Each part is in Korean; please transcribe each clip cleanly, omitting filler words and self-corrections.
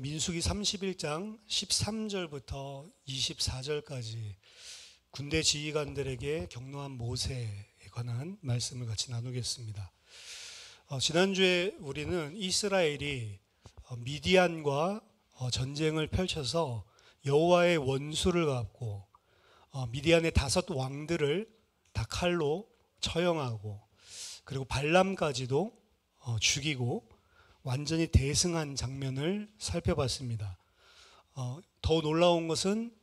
민수기 31장 13절부터 24절까지 군대 지휘관들에게 격려한 모세에 관한 말씀을 같이 나누겠습니다. 지난주에 우리는 이스라엘이 미디안과 전쟁을 펼쳐서 여호와의 원수를 갚고 미디안의 5 왕들을 다 칼로 처형하고 그리고 발람까지도 죽이고 완전히 대승한 장면을 살펴봤습니다. 더 놀라운 것은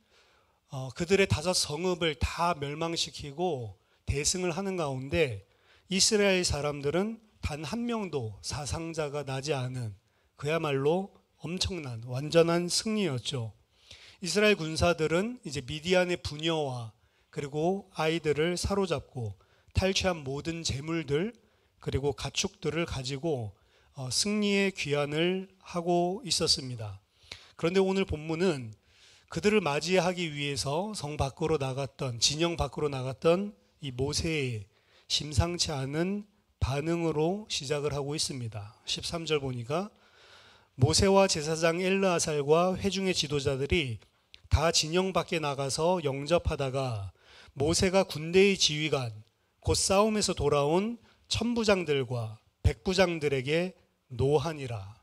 그들의 5 성읍을 다 멸망시키고 대승을 하는 가운데 이스라엘 사람들은 단 한 명도 사상자가 나지 않은 그야말로 엄청난 완전한 승리였죠. 이스라엘 군사들은 이제 미디안의 부녀와 그리고 아이들을 사로잡고 탈취한 모든 재물들 그리고 가축들을 가지고 승리의 귀환을 하고 있었습니다. 그런데 오늘 본문은 그들을 맞이하기 위해서 성 밖으로 나갔던, 진영 밖으로 나갔던 이 모세의 심상치 않은 반응으로 시작을 하고 있습니다. 13절 보니까 모세와 제사장 엘르아살과 회중의 지도자들이 다 진영 밖에 나가서 영접하다가 모세가 군대의 지휘관, 곧 싸움에서 돌아온 천부장들과 백부장들에게 노하니라.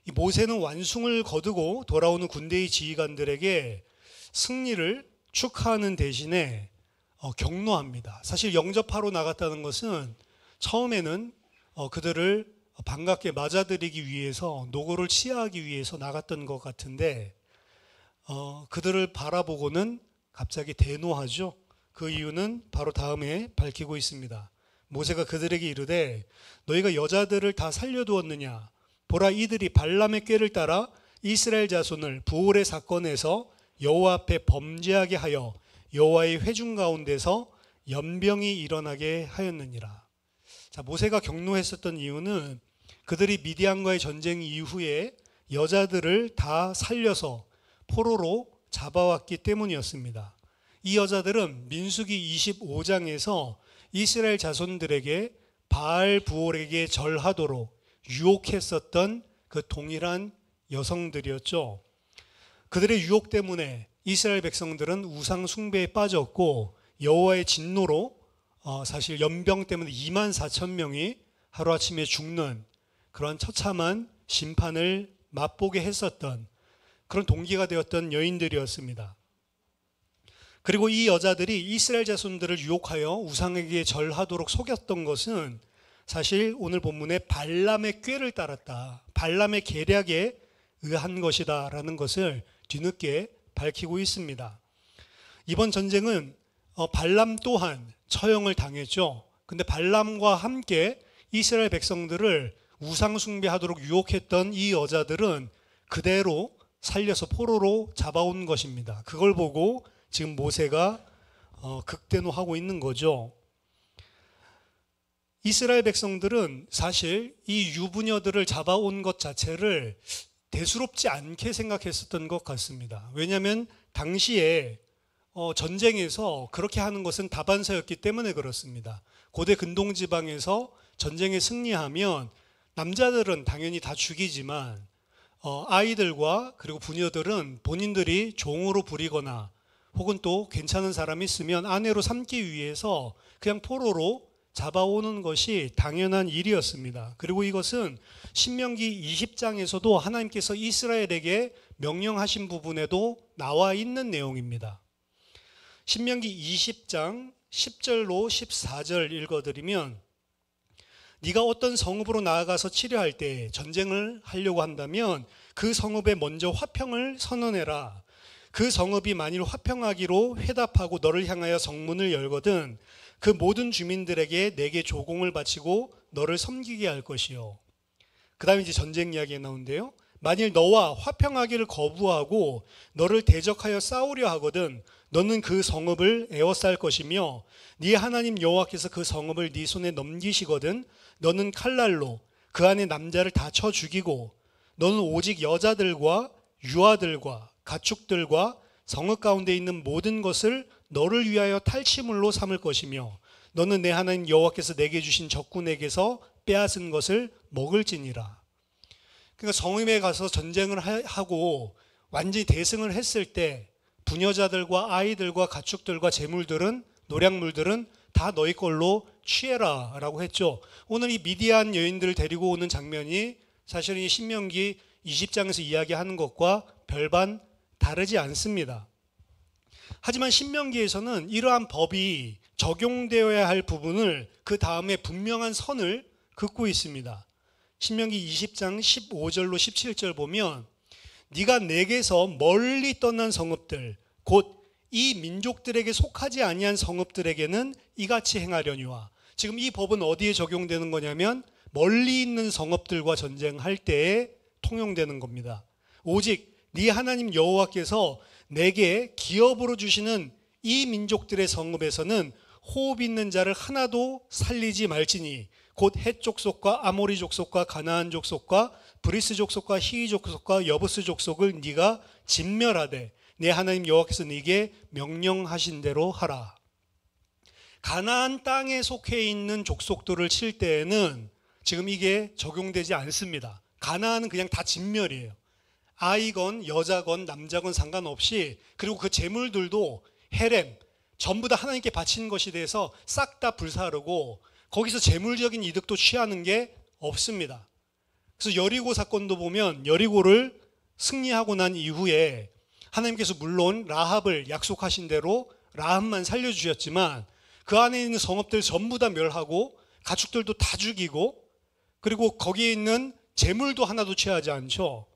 이 모세는 완승을 거두고 돌아오는 군대의 지휘관들에게 승리를 축하하는 대신에 격노합니다. 사실 영접하러 나갔다는 것은 처음에는 그들을 반갑게 맞아들이기 위해서 노고를 치하하기 위해서 나갔던 것 같은데 그들을 바라보고는 갑자기 대노하죠. 그 이유는 바로 다음에 밝히고 있습니다. 모세가 그들에게 이르되 너희가 여자들을 다 살려두었느냐? 보라, 이들이 발람의 꾀를 따라 이스라엘 자손을 부올의 사건에서 여호와 앞에 범죄하게 하여 여호와의 회중 가운데서 연병이 일어나게 하였느니라. 자, 모세가 격노했었던 이유는 그들이 미디안과의 전쟁 이후에 여자들을 다 살려서 포로로 잡아왔기 때문이었습니다. 이 여자들은 민수기 25장에서 이스라엘 자손들에게 바알 부올에게 절하도록 유혹했었던 그 동일한 여성들이었죠. 그들의 유혹 때문에 이스라엘 백성들은 우상 숭배에 빠졌고 여호와의 진노로 사실 연병 때문에 24,000명이 하루아침에 죽는 그런 처참한 심판을 맛보게 했었던 그런 동기가 되었던 여인들이었습니다. 그리고 이 여자들이 이스라엘 자손들을 유혹하여 우상에게 절하도록 속였던 것은 사실 오늘 본문에 발람의 꾀를 따랐다, 발람의 계략에 의한 것이다 라는 것을 뒤늦게 밝히고 있습니다. 이번 전쟁은 발람 또한 처형을 당했죠. 근데 발람과 함께 이스라엘 백성들을 우상 숭배하도록 유혹했던 이 여자들은 그대로 살려서 포로로 잡아온 것입니다. 그걸 보고 지금 모세가 극대노하고 있는 거죠. 이스라엘 백성들은 사실 이 유부녀들을 잡아온 것 자체를 대수롭지 않게 생각했었던 것 같습니다. 왜냐하면 당시에 전쟁에서 그렇게 하는 것은 다반사였기 때문에 그렇습니다. 고대 근동지방에서 전쟁에 승리하면 남자들은 당연히 다 죽이지만 아이들과 그리고 부녀들은 본인들이 종으로 부리거나 혹은 또 괜찮은 사람이 있으면 아내로 삼기 위해서 그냥 포로로 잡아오는 것이 당연한 일이었습니다. 그리고 이것은 신명기 20장에서도 하나님께서 이스라엘에게 명령하신 부분에도 나와 있는 내용입니다. 신명기 20장 10절로 14절 읽어드리면 네가 어떤 성읍으로 나아가서 치려할 때 전쟁을 하려고 한다면 그 성읍에 먼저 화평을 선언해라. 그 성읍이 만일 화평하기로 회답하고 너를 향하여 성문을 열거든 그 모든 주민들에게 내게 조공을 바치고 너를 섬기게 할 것이요. 그 다음에 이제 전쟁 이야기가 나오는데요. 만일 너와 화평하기를 거부하고 너를 대적하여 싸우려 하거든 너는 그 성읍을 에워쌀 것이며 네 하나님 여호와께서 그 성읍을 네 손에 넘기시거든 너는 칼날로 그 안에 남자를 다 쳐 죽이고 너는 오직 여자들과 유아들과 가축들과 성읍 가운데 있는 모든 것을 너를 위하여 탈취물로 삼을 것이며 너는 내 하나님 여호와께서 내게 주신 적군에게서 빼앗은 것을 먹을지니라. 그러니까 성읍에 가서 전쟁을 하고 완전히 대승을 했을 때 부녀자들과 아이들과 가축들과 재물들은, 노략물들은 다 너희 걸로 취해라 라고 했죠. 오늘 이 미디안 여인들을 데리고 오는 장면이 사실은 이 신명기 20장에서 이야기하는 것과 별반 다르지 않습니다. 하지만 신명기에서는 이러한 법이 적용되어야 할 부분을 그 다음에 분명한 선을 긋고 있습니다. 신명기 20장 15절로 17절 보면 네가 내게서 멀리 떠난 성읍들 곧 이 민족들에게 속하지 아니한 성읍들에게는 이같이 행하려니와. 지금 이 법은 어디에 적용되는 거냐면 멀리 있는 성읍들과 전쟁할 때에 통용되는 겁니다. 오직 네 하나님 여호와께서 내게 기업으로 주시는 이 민족들의 성읍에서는 호흡 있는 자를 하나도 살리지 말지니 곧 헷 족속과 아모리 족속과 가나안 족속과 브리스 족속과 히위 족속과 여부스 족속을 네가 진멸하되 내 하나님 여호와께서 네게 명령하신 대로 하라. 가나안 땅에 속해 있는 족속들을 칠 때에는 지금 이게 적용되지 않습니다. 가나안은 그냥 다 진멸이에요. 아이건 여자건 남자건 상관없이, 그리고 그 재물들도 헤렘 전부 다 하나님께 바친 것이 돼서 싹 다 불사르고 거기서 재물적인 이득도 취하는 게 없습니다. 그래서 여리고 사건도 보면 여리고를 승리하고 난 이후에 하나님께서 물론 라합을 약속하신 대로 라합만 살려주셨지만 그 안에 있는 성읍들 전부 다 멸하고 가축들도 다 죽이고 그리고 거기에 있는 재물도 하나도 취하지 않죠.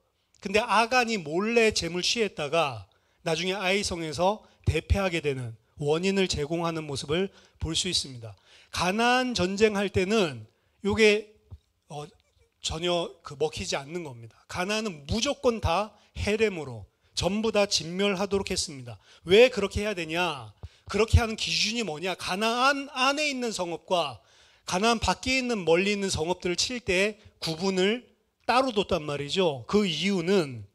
근데 아간이 몰래 재물 취했다가 나중에 아이성에서 대패하게 되는 원인을 제공하는 모습을 볼 수 있습니다. 가나안 전쟁할 때는 이게 전혀 먹히지 않는 겁니다. 가나안은 무조건 다 헤렘으로 전부 다 진멸하도록 했습니다. 왜 그렇게 해야 되냐? 그렇게 하는 기준이 뭐냐? 가나안 안에 있는 성읍과 가나안 밖에 있는 멀리 있는 성읍들을 칠 때 구분을 따로 뒀단 말이죠. 그 이유는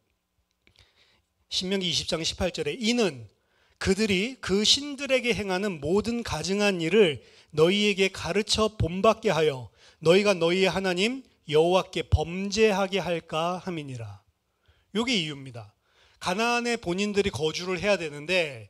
신명기 20장 18절에 이는 그들이 그 신들에게 행하는 모든 가증한 일을 너희에게 가르쳐 본받게 하여 너희가 너희의 하나님 여호와께 범죄하게 할까 함이니라. 이게 이유입니다. 가나안에 본인들이 거주를 해야 되는데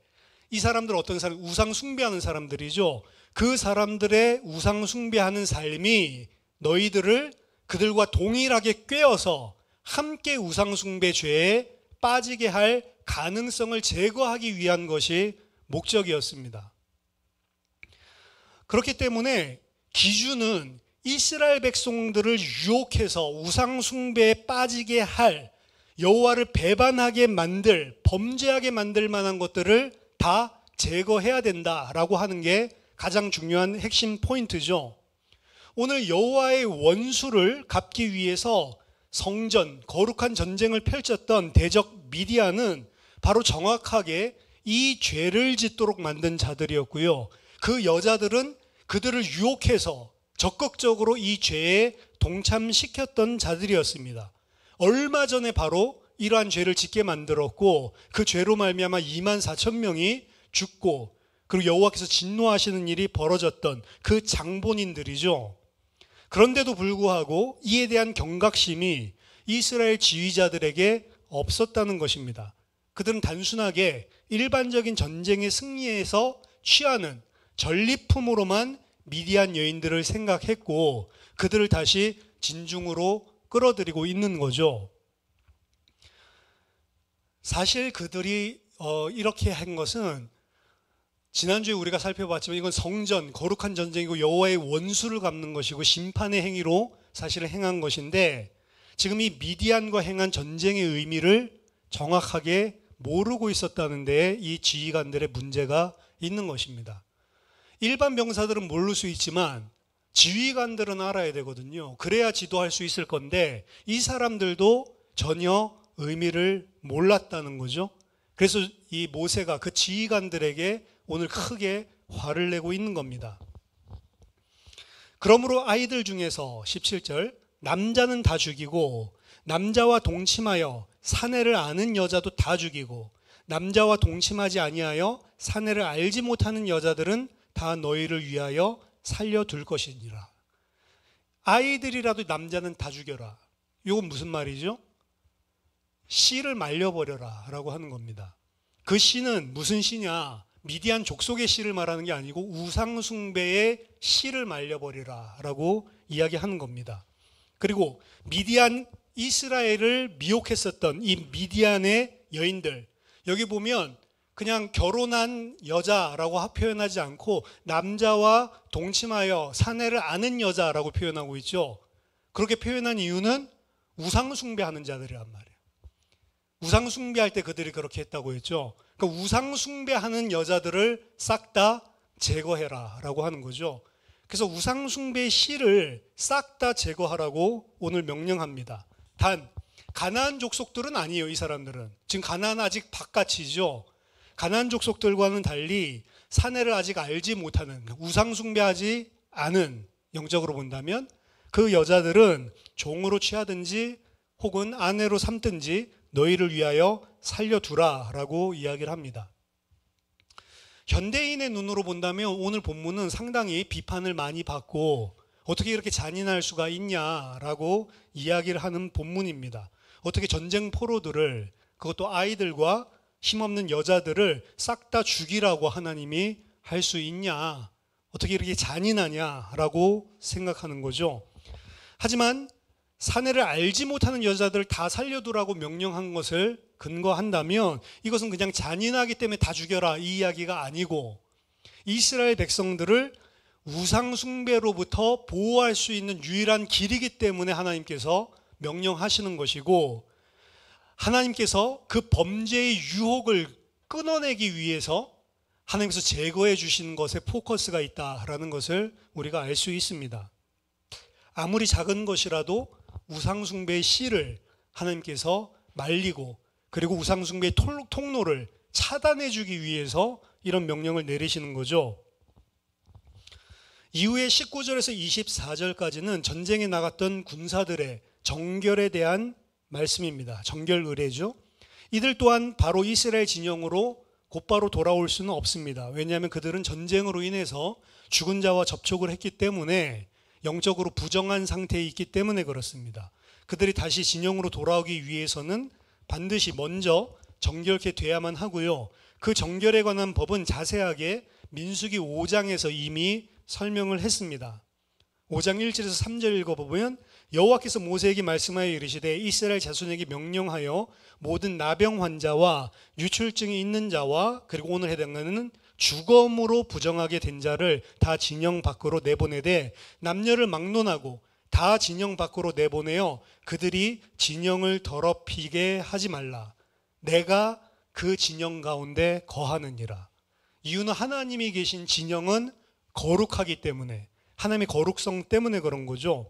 이 사람들 어떤 사람? 우상 숭배하는 사람들이죠. 그 사람들의 우상 숭배하는 삶이 너희들을 그들과 동일하게 꿰어서 함께 우상 숭배 죄에 빠지게 할 가능성을 제거하기 위한 것이 목적이었습니다. 그렇기 때문에 기준은 이스라엘 백성들을 유혹해서 우상 숭배에 빠지게 할, 여호와를 배반하게 만들, 범죄하게 만들 만한 것들을 다 제거해야 된다라고 하는 게 가장 중요한 핵심 포인트죠. 오늘 여호와의 원수를 갚기 위해서 성전, 거룩한 전쟁을 펼쳤던 대적 미디안은 바로 정확하게 이 죄를 짓도록 만든 자들이었고요. 그 여자들은 그들을 유혹해서 적극적으로 이 죄에 동참시켰던 자들이었습니다. 얼마 전에 바로 이러한 죄를 짓게 만들었고 그 죄로 말미암아 2만 4천 명이 죽고 그리고 여호와께서 진노하시는 일이 벌어졌던 그 장본인들이죠. 그런데도 불구하고 이에 대한 경각심이 이스라엘 지휘자들에게 없었다는 것입니다. 그들은 단순하게 일반적인 전쟁의 승리에서 취하는 전리품으로만 미디안 여인들을 생각했고 그들을 다시 진중으로 끌어들이고 있는 거죠. 사실 그들이 이렇게 한 것은 지난주에 우리가 살펴봤지만 이건 성전, 거룩한 전쟁이고 여호와의 원수를 갚는 것이고 심판의 행위로 사실을 행한 것인데 지금 이 미디안과 행한 전쟁의 의미를 정확하게 모르고 있었다는 데 이 지휘관들의 문제가 있는 것입니다. 일반 병사들은 모를 수 있지만 지휘관들은 알아야 되거든요. 그래야 지도할 수 있을 건데 이 사람들도 전혀 의미를 몰랐다는 거죠. 그래서 이 모세가 그 지휘관들에게 오늘 크게 화를 내고 있는 겁니다. 그러므로 아이들 중에서 17절 남자는 다 죽이고 남자와 동침하여 사내를 아는 여자도 다 죽이고 남자와 동침하지 아니하여 사내를 알지 못하는 여자들은 다 너희를 위하여 살려둘 것이니라. 아이들이라도 남자는 다 죽여라. 이건 무슨 말이죠? 씨를 말려버려라 라고 하는 겁니다. 그 씨는 무슨 씨냐? 미디안 족속의 씨를 말하는 게 아니고 우상숭배의 씨를 말려버리라 라고 이야기하는 겁니다. 그리고 미디안 이스라엘을 미혹했었던 이 미디안의 여인들, 여기 보면 그냥 결혼한 여자라고 표현하지 않고 남자와 동침하여 사내를 아는 여자라고 표현하고 있죠. 그렇게 표현한 이유는 우상숭배하는 자들이란 말이에요. 우상숭배할 때 그들이 그렇게 했다고 했죠. 그러니까 우상숭배하는 여자들을 싹 다 제거해라 라고 하는 거죠. 그래서 우상숭배의 씨를 싹 다 제거하라고 오늘 명령합니다. 단 가나안 족속들은 아니에요. 이 사람들은 지금 가나안 아직 바깥이죠. 가나안 족속들과는 달리 사내를 아직 알지 못하는, 우상숭배하지 않은, 영적으로 본다면 그 여자들은 종으로 취하든지 혹은 아내로 삼든지 너희를 위하여 살려두라 라고 이야기를 합니다. 현대인의 눈으로 본다면 오늘 본문은 상당히 비판을 많이 받고 어떻게 이렇게 잔인할 수가 있냐라고 이야기를 하는 본문입니다. 어떻게 전쟁 포로들을, 그것도 아이들과 힘없는 여자들을 싹 다 죽이라고 하나님이 할 수 있냐, 어떻게 이렇게 잔인하냐라고 생각하는 거죠. 하지만 사내를 알지 못하는 여자들을 다 살려두라고 명령한 것을 근거한다면 이것은 그냥 잔인하기 때문에 다 죽여라 이 이야기가 아니고, 이스라엘 백성들을 우상 숭배로부터 보호할 수 있는 유일한 길이기 때문에 하나님께서 명령하시는 것이고, 하나님께서 그 범죄의 유혹을 끊어내기 위해서 하나님께서 제거해 주신 것에 포커스가 있다라는 것을 우리가 알 수 있습니다. 아무리 작은 것이라도 우상숭배의 씨를 하나님께서 말리고, 그리고 우상숭배의 통로를 차단해 주기 위해서 이런 명령을 내리시는 거죠. 이후에 19절에서 24절까지는 전쟁에 나갔던 군사들의 정결에 대한 말씀입니다. 정결 의례죠. 이들 또한 바로 이스라엘 진영으로 곧바로 돌아올 수는 없습니다. 왜냐하면 그들은 전쟁으로 인해서 죽은 자와 접촉을 했기 때문에 영적으로 부정한 상태에 있기 때문에 그렇습니다. 그들이 다시 진영으로 돌아오기 위해서는 반드시 먼저 정결케 돼야만 하고요. 그 정결에 관한 법은 자세하게 민수기 5장에서 이미 설명을 했습니다. 5장 1절에서 3절 읽어보면 여호와께서 모세에게 말씀하여 이르시되 이스라엘 자손에게 명령하여 모든 나병 환자와 유출증이 있는 자와 그리고 오늘 해당하는 주검으로 부정하게 된 자를 다 진영 밖으로 내보내되 남녀를 막론하고 다 진영 밖으로 내보내어 그들이 진영을 더럽히게 하지 말라. 내가 그 진영 가운데 거하느니라. 이유는 하나님이 계신 진영은 거룩하기 때문에, 하나님의 거룩성 때문에 그런 거죠.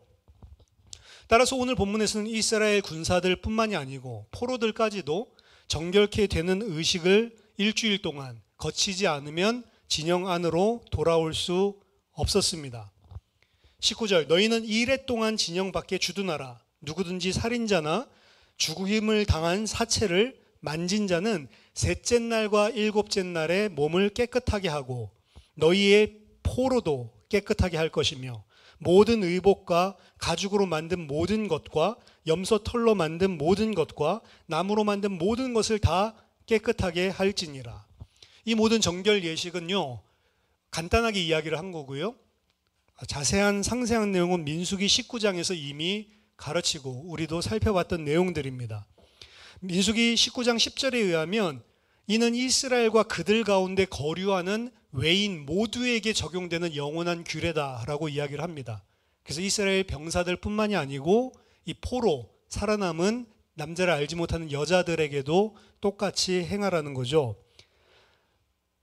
따라서 오늘 본문에서는 이스라엘 군사들 뿐만이 아니고 포로들까지도 정결케 되는 의식을 일주일 동안 거치지 않으면 진영 안으로 돌아올 수 없었습니다. 19절 너희는 2일 동안 진영 밖에 주둔하라. 누구든지 살인자나 죽임을 당한 사체를 만진 자는 셋째 날과 일곱째 날에 몸을 깨끗하게 하고 너희의 포로도 깨끗하게 할 것이며 모든 의복과 가죽으로 만든 모든 것과 염소 털로 만든 모든 것과 나무로 만든 모든 것을 다 깨끗하게 할지니라. 이 모든 정결 예식은요, 간단하게 이야기를 한 거고요. 자세한 상세한 내용은 민수기 19장에서 이미 가르치고 우리도 살펴봤던 내용들입니다. 민수기 19장 10절에 의하면 이는 이스라엘과 그들 가운데 거류하는 외인 모두에게 적용되는 영원한 규례다라고 이야기를 합니다. 그래서 이스라엘 병사들 뿐만이 아니고 이 포로 살아남은 남자를 알지 못하는 여자들에게도 똑같이 행하라는 거죠.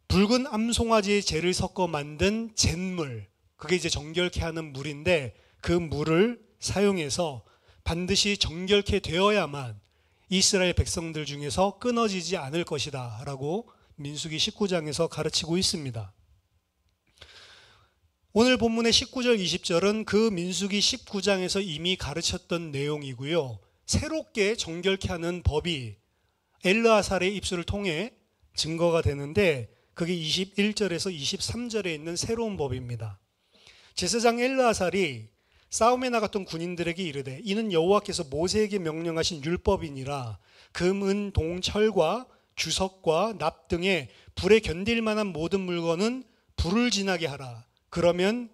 붉은 암송아지의 재를 섞어 만든 잿물, 그게 이제 정결케 하는 물인데 그 물을 사용해서 반드시 정결케 되어야만 이스라엘 백성들 중에서 끊어지지 않을 것이다 라고 민수기 19장에서 가르치고 있습니다. 오늘 본문의 19절 20절은 그 민수기 19장에서 이미 가르쳤던 내용이고요. 새롭게 정결케 하는 법이 엘르아살의 입술을 통해 증거가 되는데 그게 21절에서 23절에 있는 새로운 법입니다. 제사장 엘르아살이 싸움에 나갔던 군인들에게 이르되 이는 여호와께서 모세에게 명령하신 율법이니라. 금, 은, 동, 철과 주석과 납 등의 불에 견딜 만한 모든 물건은 불을 지나게 하라. 그러면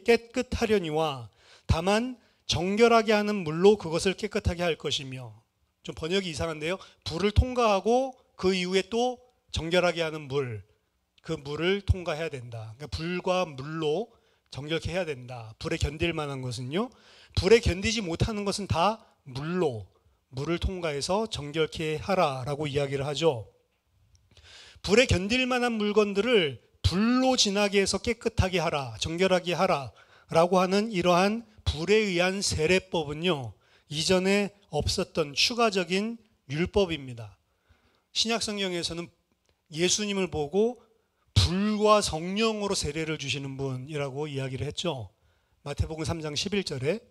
깨끗하려니와 다만 정결하게 하는 물로 그것을 깨끗하게 할 것이며. 좀 번역이 이상한데요. 불을 통과하고 그 이후에 또 정결하게 하는 물, 그 물을 통과해야 된다. 그러니까 불과 물로 정결케 해야 된다. 불에 견딜 만한 것은요. 불에 견디지 못하는 것은 다 물을 통과해서 정결케 하라라고 이야기를 하죠. 불에 견딜 만한 물건들을 불로 지나게 해서 깨끗하게 하라, 정결하게 하라라고 하는 이러한 불에 의한 세례법은요. 이전에 없었던 추가적인 율법입니다. 신약 성경에서는 예수님을 보고 불과 성령으로 세례를 주시는 분이라고 이야기를 했죠. 마태복음 3장 11절에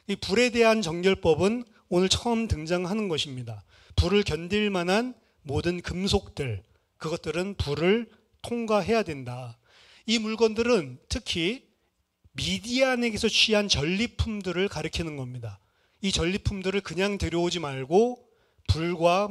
이 불에 대한 정결법은 오늘 처음 등장하는 것입니다. 불을 견딜 만한 모든 금속들, 그것들은 불을 통과해야 된다. 이 물건들은 특히 미디안에게서 취한 전리품들을 가리키는 겁니다. 이 전리품들을 그냥 들여오지 말고 불과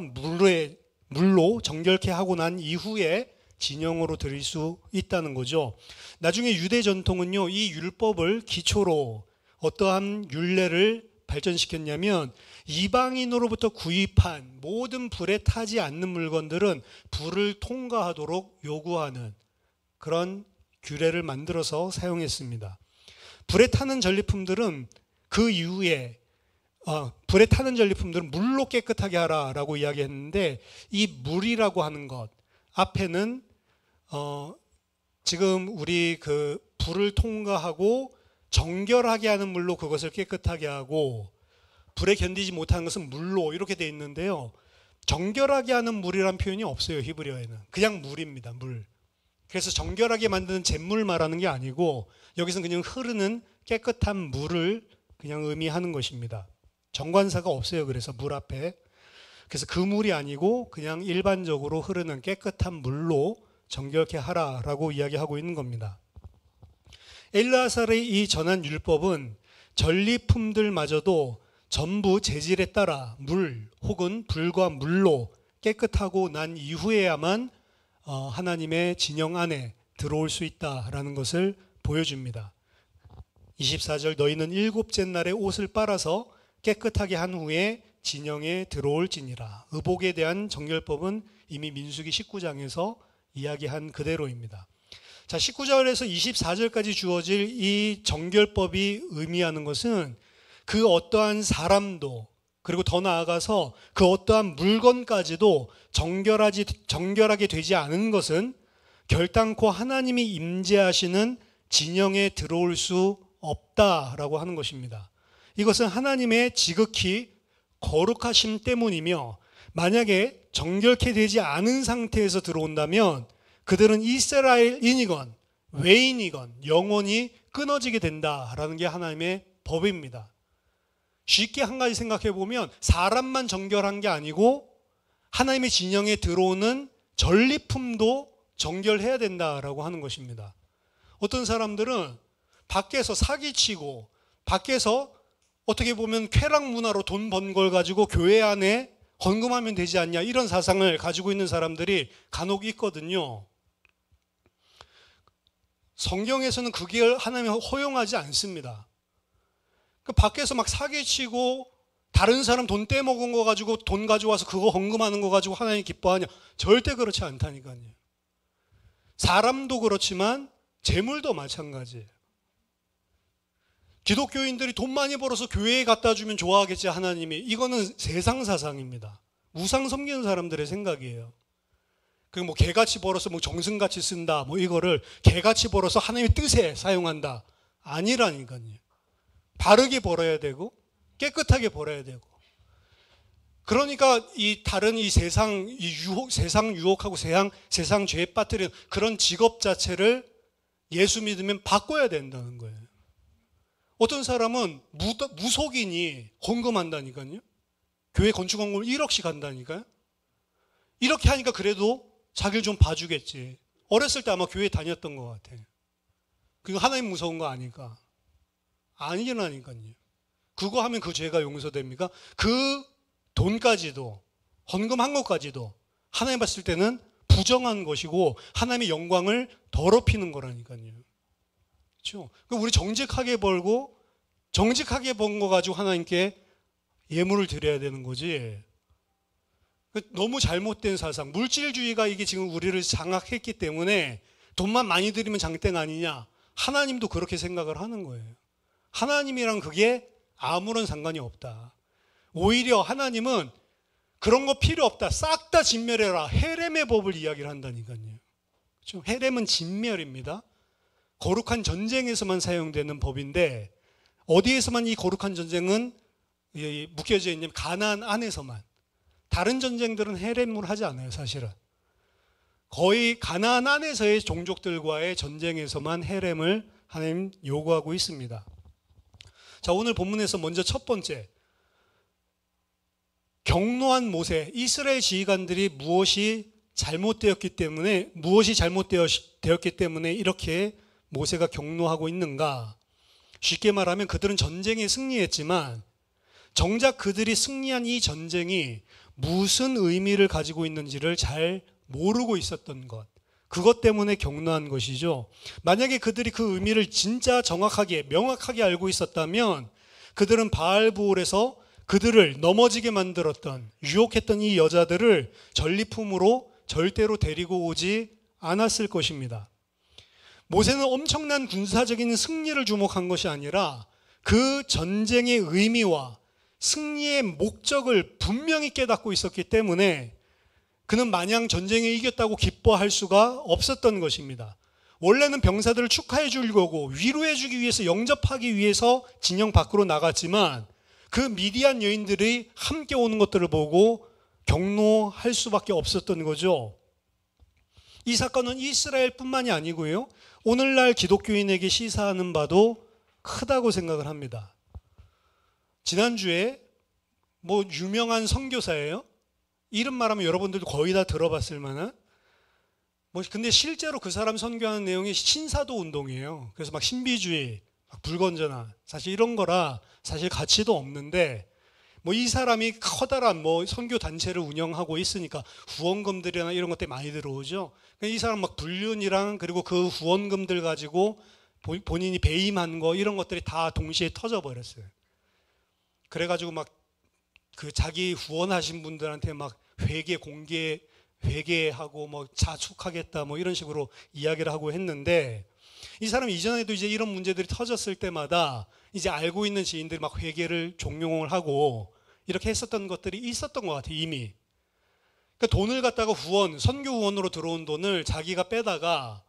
물로 정결케 하고 난 이후에 진영으로 드릴 수 있다는 거죠. 나중에 유대 전통은요, 이 율법을 기초로 어떠한 율례를 발전시켰냐면 이방인으로부터 구입한 모든 불에 타지 않는 물건들은 불을 통과하도록 요구하는 그런 규례를 만들어서 사용했습니다. 불에 타는 전리품들은 그 이후에 불에 타는 전리품들은 물로 깨끗하게 하라라고 이야기했는데 이 물이라고 하는 것 앞에는 지금 우리 그 불을 통과하고 정결하게 하는 물로 그것을 깨끗하게 하고 불에 견디지 못하는 것은 물로 이렇게 돼 있는데요. 정결하게 하는 물이란 표현이 없어요. 히브리어에는. 그냥 물입니다. 물. 그래서 정결하게 만드는 잿물 말하는 게 아니고 여기서는 그냥 흐르는 깨끗한 물을 그냥 의미하는 것입니다. 정관사가 없어요. 그래서 물 앞에. 그래서 그 물이 아니고 그냥 일반적으로 흐르는 깨끗한 물로 정결케 하라라고 이야기하고 있는 겁니다. 엘르아살의 이 전한 율법은 전리품들마저도 전부 재질에 따라 물 혹은 불과 물로 깨끗하고 난 이후에야만 하나님의 진영 안에 들어올 수 있다라는 것을 보여줍니다. 24절 너희는 일곱째 날에 옷을 빨아서 깨끗하게 한 후에 진영에 들어올지니라. 의복에 대한 정결법은 이미 민수기 19장에서 이야기한 그대로입니다. 자, 19절에서 24절까지 주어질 이 정결법이 의미하는 것은 그 어떠한 사람도 그리고 더 나아가서 그 어떠한 물건까지도 정결하게 되지 않은 것은 결단코 하나님이 임재하시는 진영에 들어올 수 없다라고 하는 것입니다. 이것은 하나님의 지극히 거룩하심 때문이며 만약에 정결케 되지 않은 상태에서 들어온다면 그들은 이스라엘인이건 외인이건 영원히 끊어지게 된다라는 게 하나님의 법입니다. 쉽게 한 가지 생각해 보면 사람만 정결한 게 아니고 하나님의 진영에 들어오는 전리품도 정결해야 된다라고 하는 것입니다. 어떤 사람들은 밖에서 사기치고 밖에서 어떻게 보면 쾌락 문화로 돈 번 걸 가지고 교회 안에 헌금하면 되지 않냐 이런 사상을 가지고 있는 사람들이 간혹 있거든요. 성경에서는 그게 하나님이 허용하지 않습니다. 그 밖에서 막 사기치고 다른 사람 돈 떼먹은 거 가지고 돈 가져와서 그거 헌금하는 거 가지고 하나님 기뻐하냐? 절대 그렇지 않다니까요. 사람도 그렇지만 재물도 마찬가지예요. 기독교인들이 돈 많이 벌어서 교회에 갖다 주면 좋아하겠지 하나님이. 이거는 세상 사상입니다. 우상 섬기는 사람들의 생각이에요. 그 뭐 개같이 벌어서 뭐 정승같이 쓴다 뭐 이거를 개같이 벌어서 하나님의 뜻에 사용한다 아니라니까요. 바르게 벌어야 되고 깨끗하게 벌어야 되고. 그러니까 이 다른 이 세상 유혹하고 세상 죄에 빠뜨리는 그런 직업 자체를 예수 믿으면 바꿔야 된다는 거예요. 어떤 사람은 무속인이 헌금한다니까요. 교회 건축 헌금을 1억씩 한다니까요. 이렇게 하니까 그래도 자기를 좀 봐주겠지. 어렸을 때 아마 교회 다녔던 것 같아요. 그거 하나님 무서운 거 아니까. 아니라니까요. 그거 하면 그 죄가 용서됩니까? 그 돈까지도, 헌금한 것까지도 하나님 봤을 때는 부정한 것이고 하나님의 영광을 더럽히는 거라니까요. 그렇죠? 우리 정직하게 벌고 정직하게 번 거 가지고 하나님께 예물을 드려야 되는 거지. 너무 잘못된 사상, 물질주의가 이게 지금 우리를 장악했기 때문에 돈만 많이 들이면 장땡 아니냐. 하나님도 그렇게 생각을 하는 거예요. 하나님이랑 그게 아무런 상관이 없다. 오히려 하나님은 그런 거 필요 없다. 싹 다 진멸해라. 헤렘의 법을 이야기를 한다니까요. 그렇죠? 헤렘은 진멸입니다. 거룩한 전쟁에서만 사용되는 법인데 어디에서만 이 거룩한 전쟁은 묶여져 있냐면 가나안 안에서만. 다른 전쟁들은 헤렘으로 하지 않아요, 사실은. 거의 가나안 안에서의 종족들과의 전쟁에서만 헤렘을 하나님 요구하고 있습니다. 자, 오늘 본문에서 먼저 첫 번째, 경노한 모세, 이스라엘 지휘관들이 무엇이 잘못되었기 때문에 이렇게 모세가 경노하고 있는가? 쉽게 말하면 그들은 전쟁에 승리했지만 정작 그들이 승리한 이 전쟁이 무슨 의미를 가지고 있는지를 잘 모르고 있었던 것. 그것 때문에 경노한 것이죠. 만약에 그들이 그 의미를 진짜 정확하게, 명확하게 알고 있었다면 그들은 바알부올에서 그들을 넘어지게 만들었던, 유혹했던 이 여자들을 전리품으로 절대로 데리고 오지 않았을 것입니다. 모세는 엄청난 군사적인 승리를 주목한 것이 아니라 그 전쟁의 의미와 승리의 목적을 분명히 깨닫고 있었기 때문에 그는 마냥 전쟁에 이겼다고 기뻐할 수가 없었던 것입니다. 원래는 병사들을 축하해 주려고 위로해 주기 위해서 영접하기 위해서 진영 밖으로 나갔지만 그 미디안 여인들이 함께 오는 것들을 보고 경노할 수밖에 없었던 거죠. 이 사건은 이스라엘뿐만이 아니고요. 오늘날 기독교인에게 시사하는 바도 크다고 생각을 합니다. 지난주에 유명한 선교사예요. 이름 말하면 여러분들도 거의 다 들어봤을 만한. 근데 실제로 그 사람 선교하는 내용이 신사도 운동이에요. 그래서 막 신비주의, 막 불건전한, 사실 이런 거라 사실 가치도 없는데 이 사람이 커다란 선교 단체를 운영하고 있으니까 후원금들이나 이런 것들이 많이 들어오죠. 이 사람 막 불륜이랑 그리고 그 후원금들 가지고 본인이 배임한 거 이런 것들이 다 동시에 터져버렸어요. 그래가지고 막 그 자기 후원하신 분들한테 막 회개하고 자축하겠다 이런 식으로 이야기를 하고 했는데 이 사람이 이전에도 이제 이런 문제들이 터졌을 때마다 이제 알고 있는 지인들이 막 회개를 종용을 하고 이렇게 했었던 것들이 있었던 것 같아요, 이미. 그러니까 돈을 갖다가 선교 후원으로 들어온 돈을 자기가 빼다가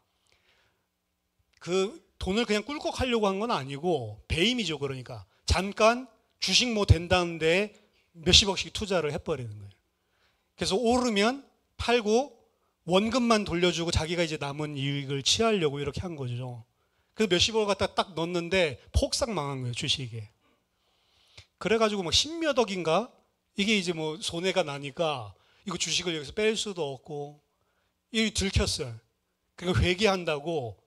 그 돈을 그냥 꿀꺽 하려고 한 건 아니고 배임이죠, 그러니까. 잠깐 주식 된다는데 몇십억씩 투자를 해버리는 거예요. 그래서 오르면 팔고 원금만 돌려주고 자기가 이제 남은 이익을 취하려고 이렇게 한 거죠. 그래서 몇십억을 갖다 딱 넣었는데 폭삭 망한 거예요, 주식에. 그래가지고 막 십몇 억인가? 이게 이제 손해가 나니까 이거 주식을 여기서 뺄 수도 없고 이게 들켰어요. 그러니까 회개한다고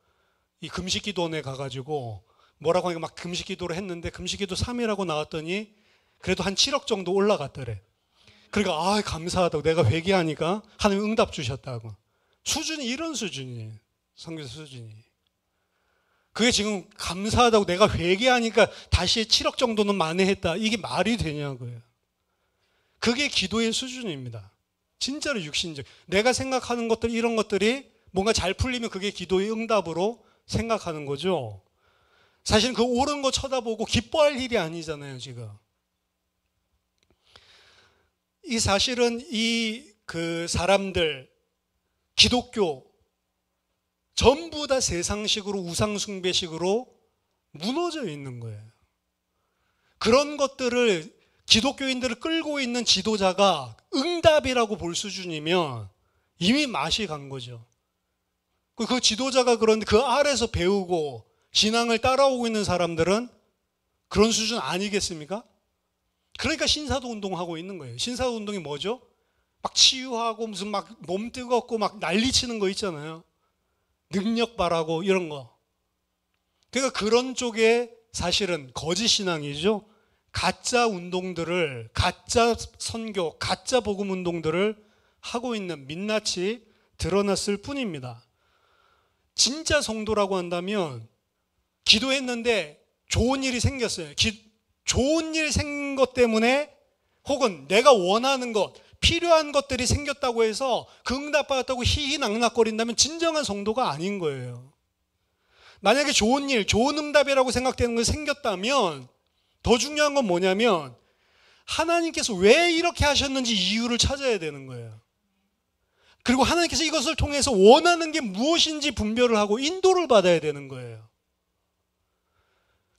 이 금식기도원에 가가지고 뭐라고 하니까 막 금식기도를 했는데 금식기도 3일하고 나왔더니 그래도 한 7억 정도 올라갔더래. 그러니까 감사하다고 내가 회개하니까 하나님 응답 주셨다고. 수준이 이런 수준이에요. 선교사 수준이. 그게 지금 감사하다고 내가 회개하니까 다시 7억 정도는 만회했다. 이게 말이 되냐고요. 그게 기도의 수준입니다. 진짜로 육신적. 내가 생각하는 것들 이런 것들이 뭔가 잘 풀리면 그게 기도의 응답으로 생각하는 거죠. 사실은 그 옳은 거 쳐다보고 기뻐할 일이 아니잖아요, 지금. 이 사실은 그 사람들, 기독교, 전부 다 세상식으로 우상숭배식으로 무너져 있는 거예요. 그런 것들을 기독교인들을 끌고 있는 지도자가 응답이라고 볼 수준이면 이미 맛이 간 거죠. 그 지도자가 그런데 그 아래서 배우고 신앙을 따라오고 있는 사람들은 그런 수준 아니겠습니까? 그러니까 신사도 운동하고 있는 거예요. 신사도 운동이 뭐죠? 막 치유하고 무슨 막 몸 뜨겁고 막 난리치는 거 있잖아요. 능력 발하고 이런 거. 그러니까 그런 쪽에 사실은 거짓 신앙이죠. 가짜 운동들을, 가짜 선교, 가짜 복음 운동들을 하고 있는 민낯이 드러났을 뿐입니다. 진짜 성도라고 한다면 기도했는데 좋은 일이 생겼어요. 좋은 일 생긴 것 때문에 혹은 내가 원하는 것, 필요한 것들이 생겼다고 해서 그 응답받았다고 희희낙낙거린다면 진정한 성도가 아닌 거예요. 만약에 좋은 일, 좋은 응답이라고 생각되는 것이 생겼다면 더 중요한 건 뭐냐면 하나님께서 왜 이렇게 하셨는지 이유를 찾아야 되는 거예요. 그리고 하나님께서 이것을 통해서 원하는 게 무엇인지 분별을 하고 인도를 받아야 되는 거예요.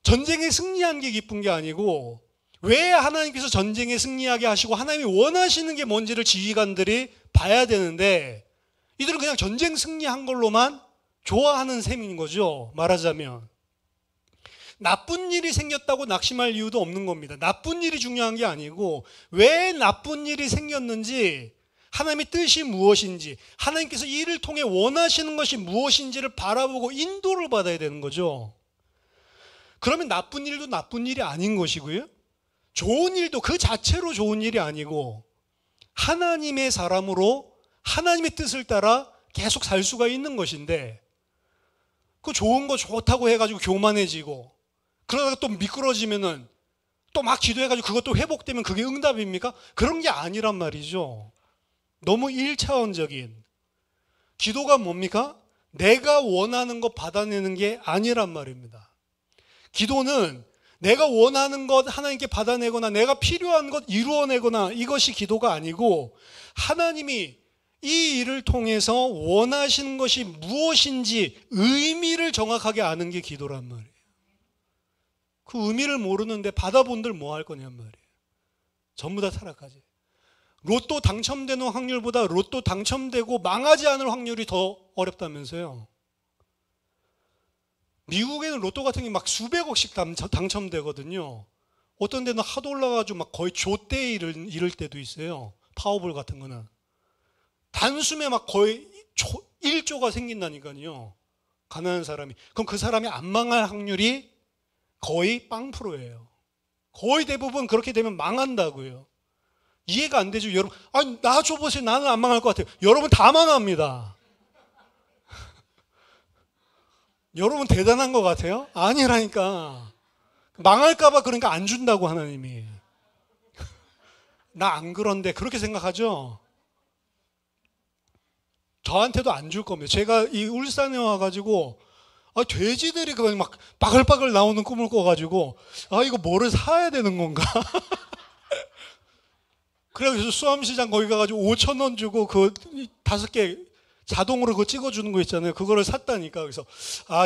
전쟁에 승리한 게 기쁜 게 아니고 왜 하나님께서 전쟁에 승리하게 하시고 하나님이 원하시는 게 뭔지를 지휘관들이 봐야 되는데 이들은 그냥 전쟁 승리한 걸로만 좋아하는 셈인 거죠. 말하자면 나쁜 일이 생겼다고 낙심할 이유도 없는 겁니다. 나쁜 일이 중요한 게 아니고 왜 나쁜 일이 생겼는지, 하나님의 뜻이 무엇인지, 하나님께서 이 일을 통해 원하시는 것이 무엇인지를 바라보고 인도를 받아야 되는 거죠. 그러면 나쁜 일도 나쁜 일이 아닌 것이고요, 좋은 일도 그 자체로 좋은 일이 아니고 하나님의 사람으로 하나님의 뜻을 따라 계속 살 수가 있는 것인데, 그 좋은 거 좋다고 해가지고 교만해지고 그러다가 또 미끄러지면은 또 막 기도해가지고 그것도 회복되면 그게 응답입니까? 그런 게 아니란 말이죠. 너무 1차원적인 기도가 뭡니까? 내가 원하는 거 받아내는 게 아니란 말입니다. 기도는 내가 원하는 것 하나님께 받아내거나 내가 필요한 것 이루어내거나 이것이 기도가 아니고 하나님이 이 일을 통해서 원하시는 것이 무엇인지 의미를 정확하게 아는 게 기도란 말이에요. 그 의미를 모르는데 받아본들 뭐 할 거냔 말이에요. 전부 다 타락하지. 로또 당첨되는 확률보다 로또 당첨되고 망하지 않을 확률이 더 어렵다면서요. 미국에는 로또 같은 게 막 수백억씩 당첨되거든요. 어떤 데는 하도 올라가지고 막 거의 조대에 이를 때도 있어요. 파워볼 같은 거는. 단숨에 막 거의 1조가 생긴다니까요. 가난한 사람이. 그럼 그 사람이 안 망할 확률이 거의 0%예요. 거의 대부분 그렇게 되면 망한다고요. 이해가 안 되죠, 여러분. 아니, 나 줘보세요. 나는 안 망할 것 같아요. 여러분 다 망합니다. 여러분 대단한 것 같아요? 아니라니까. 망할까봐 그러니까 안 준다고 하나님이. 나 안 그런데 그렇게 생각하죠? 저한테도 안 줄 겁니다. 제가 이 울산에 와가지고 돼지들이 그냥 막 바글바글 나오는 꿈을 꿔가지고 이거 뭐를 사야 되는 건가? 그래서 수암시장 거기 가가지고 5,000원 주고 그 5개 자동으로 그거 찍어주는 거 있잖아요. 그거를 샀다니까. 그래서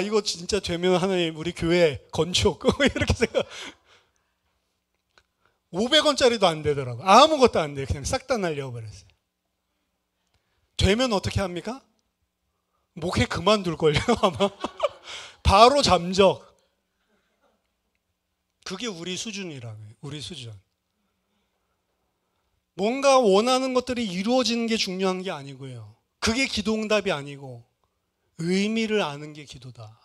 이거 진짜 되면 하나님 우리 교회 건축 이렇게 생각. 500원짜리도 안 되더라고. 아무것도 안 돼요. 그냥 싹 다 날려버렸어요. 되면 어떻게 합니까? 목회 그만둘걸요 아마. 바로 잠적. 그게 우리 수준이라고요. 우리 수준. 뭔가 원하는 것들이 이루어지는 게 중요한 게 아니고요, 그게 기도응답이 아니고 의미를 아는 게 기도다.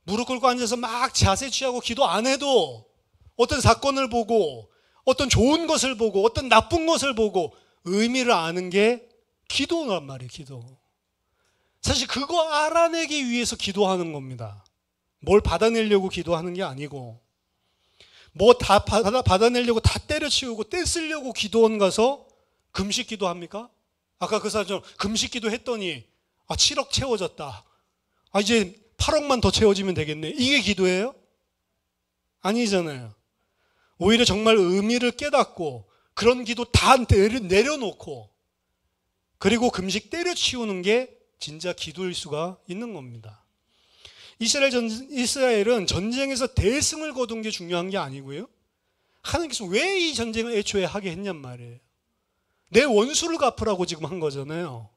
무릎 꿇고 앉아서 막 자세 취하고 기도 안 해도 어떤 사건을 보고 어떤 좋은 것을 보고 어떤 나쁜 것을 보고 의미를 아는 게 기도란 말이에요. 기도. 사실 그거 알아내기 위해서 기도하는 겁니다. 뭘 받아내려고 기도하는 게 아니고, 뭐 다 받아내려고 다 때려치우고 떼쓰려고 기도원 가서 금식 기도합니까? 아까 그 사람처럼 금식 기도했더니 7억 채워졌다. 이제 8억만 더 채워지면 되겠네. 이게 기도예요? 아니잖아요. 오히려 정말 의미를 깨닫고 그런 기도 다 내려놓고 그리고 금식 때려치우는 게 진짜 기도일 수가 있는 겁니다. 이스라엘은 전쟁에서 대승을 거둔 게 중요한 게 아니고요, 하나님께서 왜 이 전쟁을 애초에 하게 했냔 말이에요. 내 원수를 갚으라고 지금 한 거잖아요.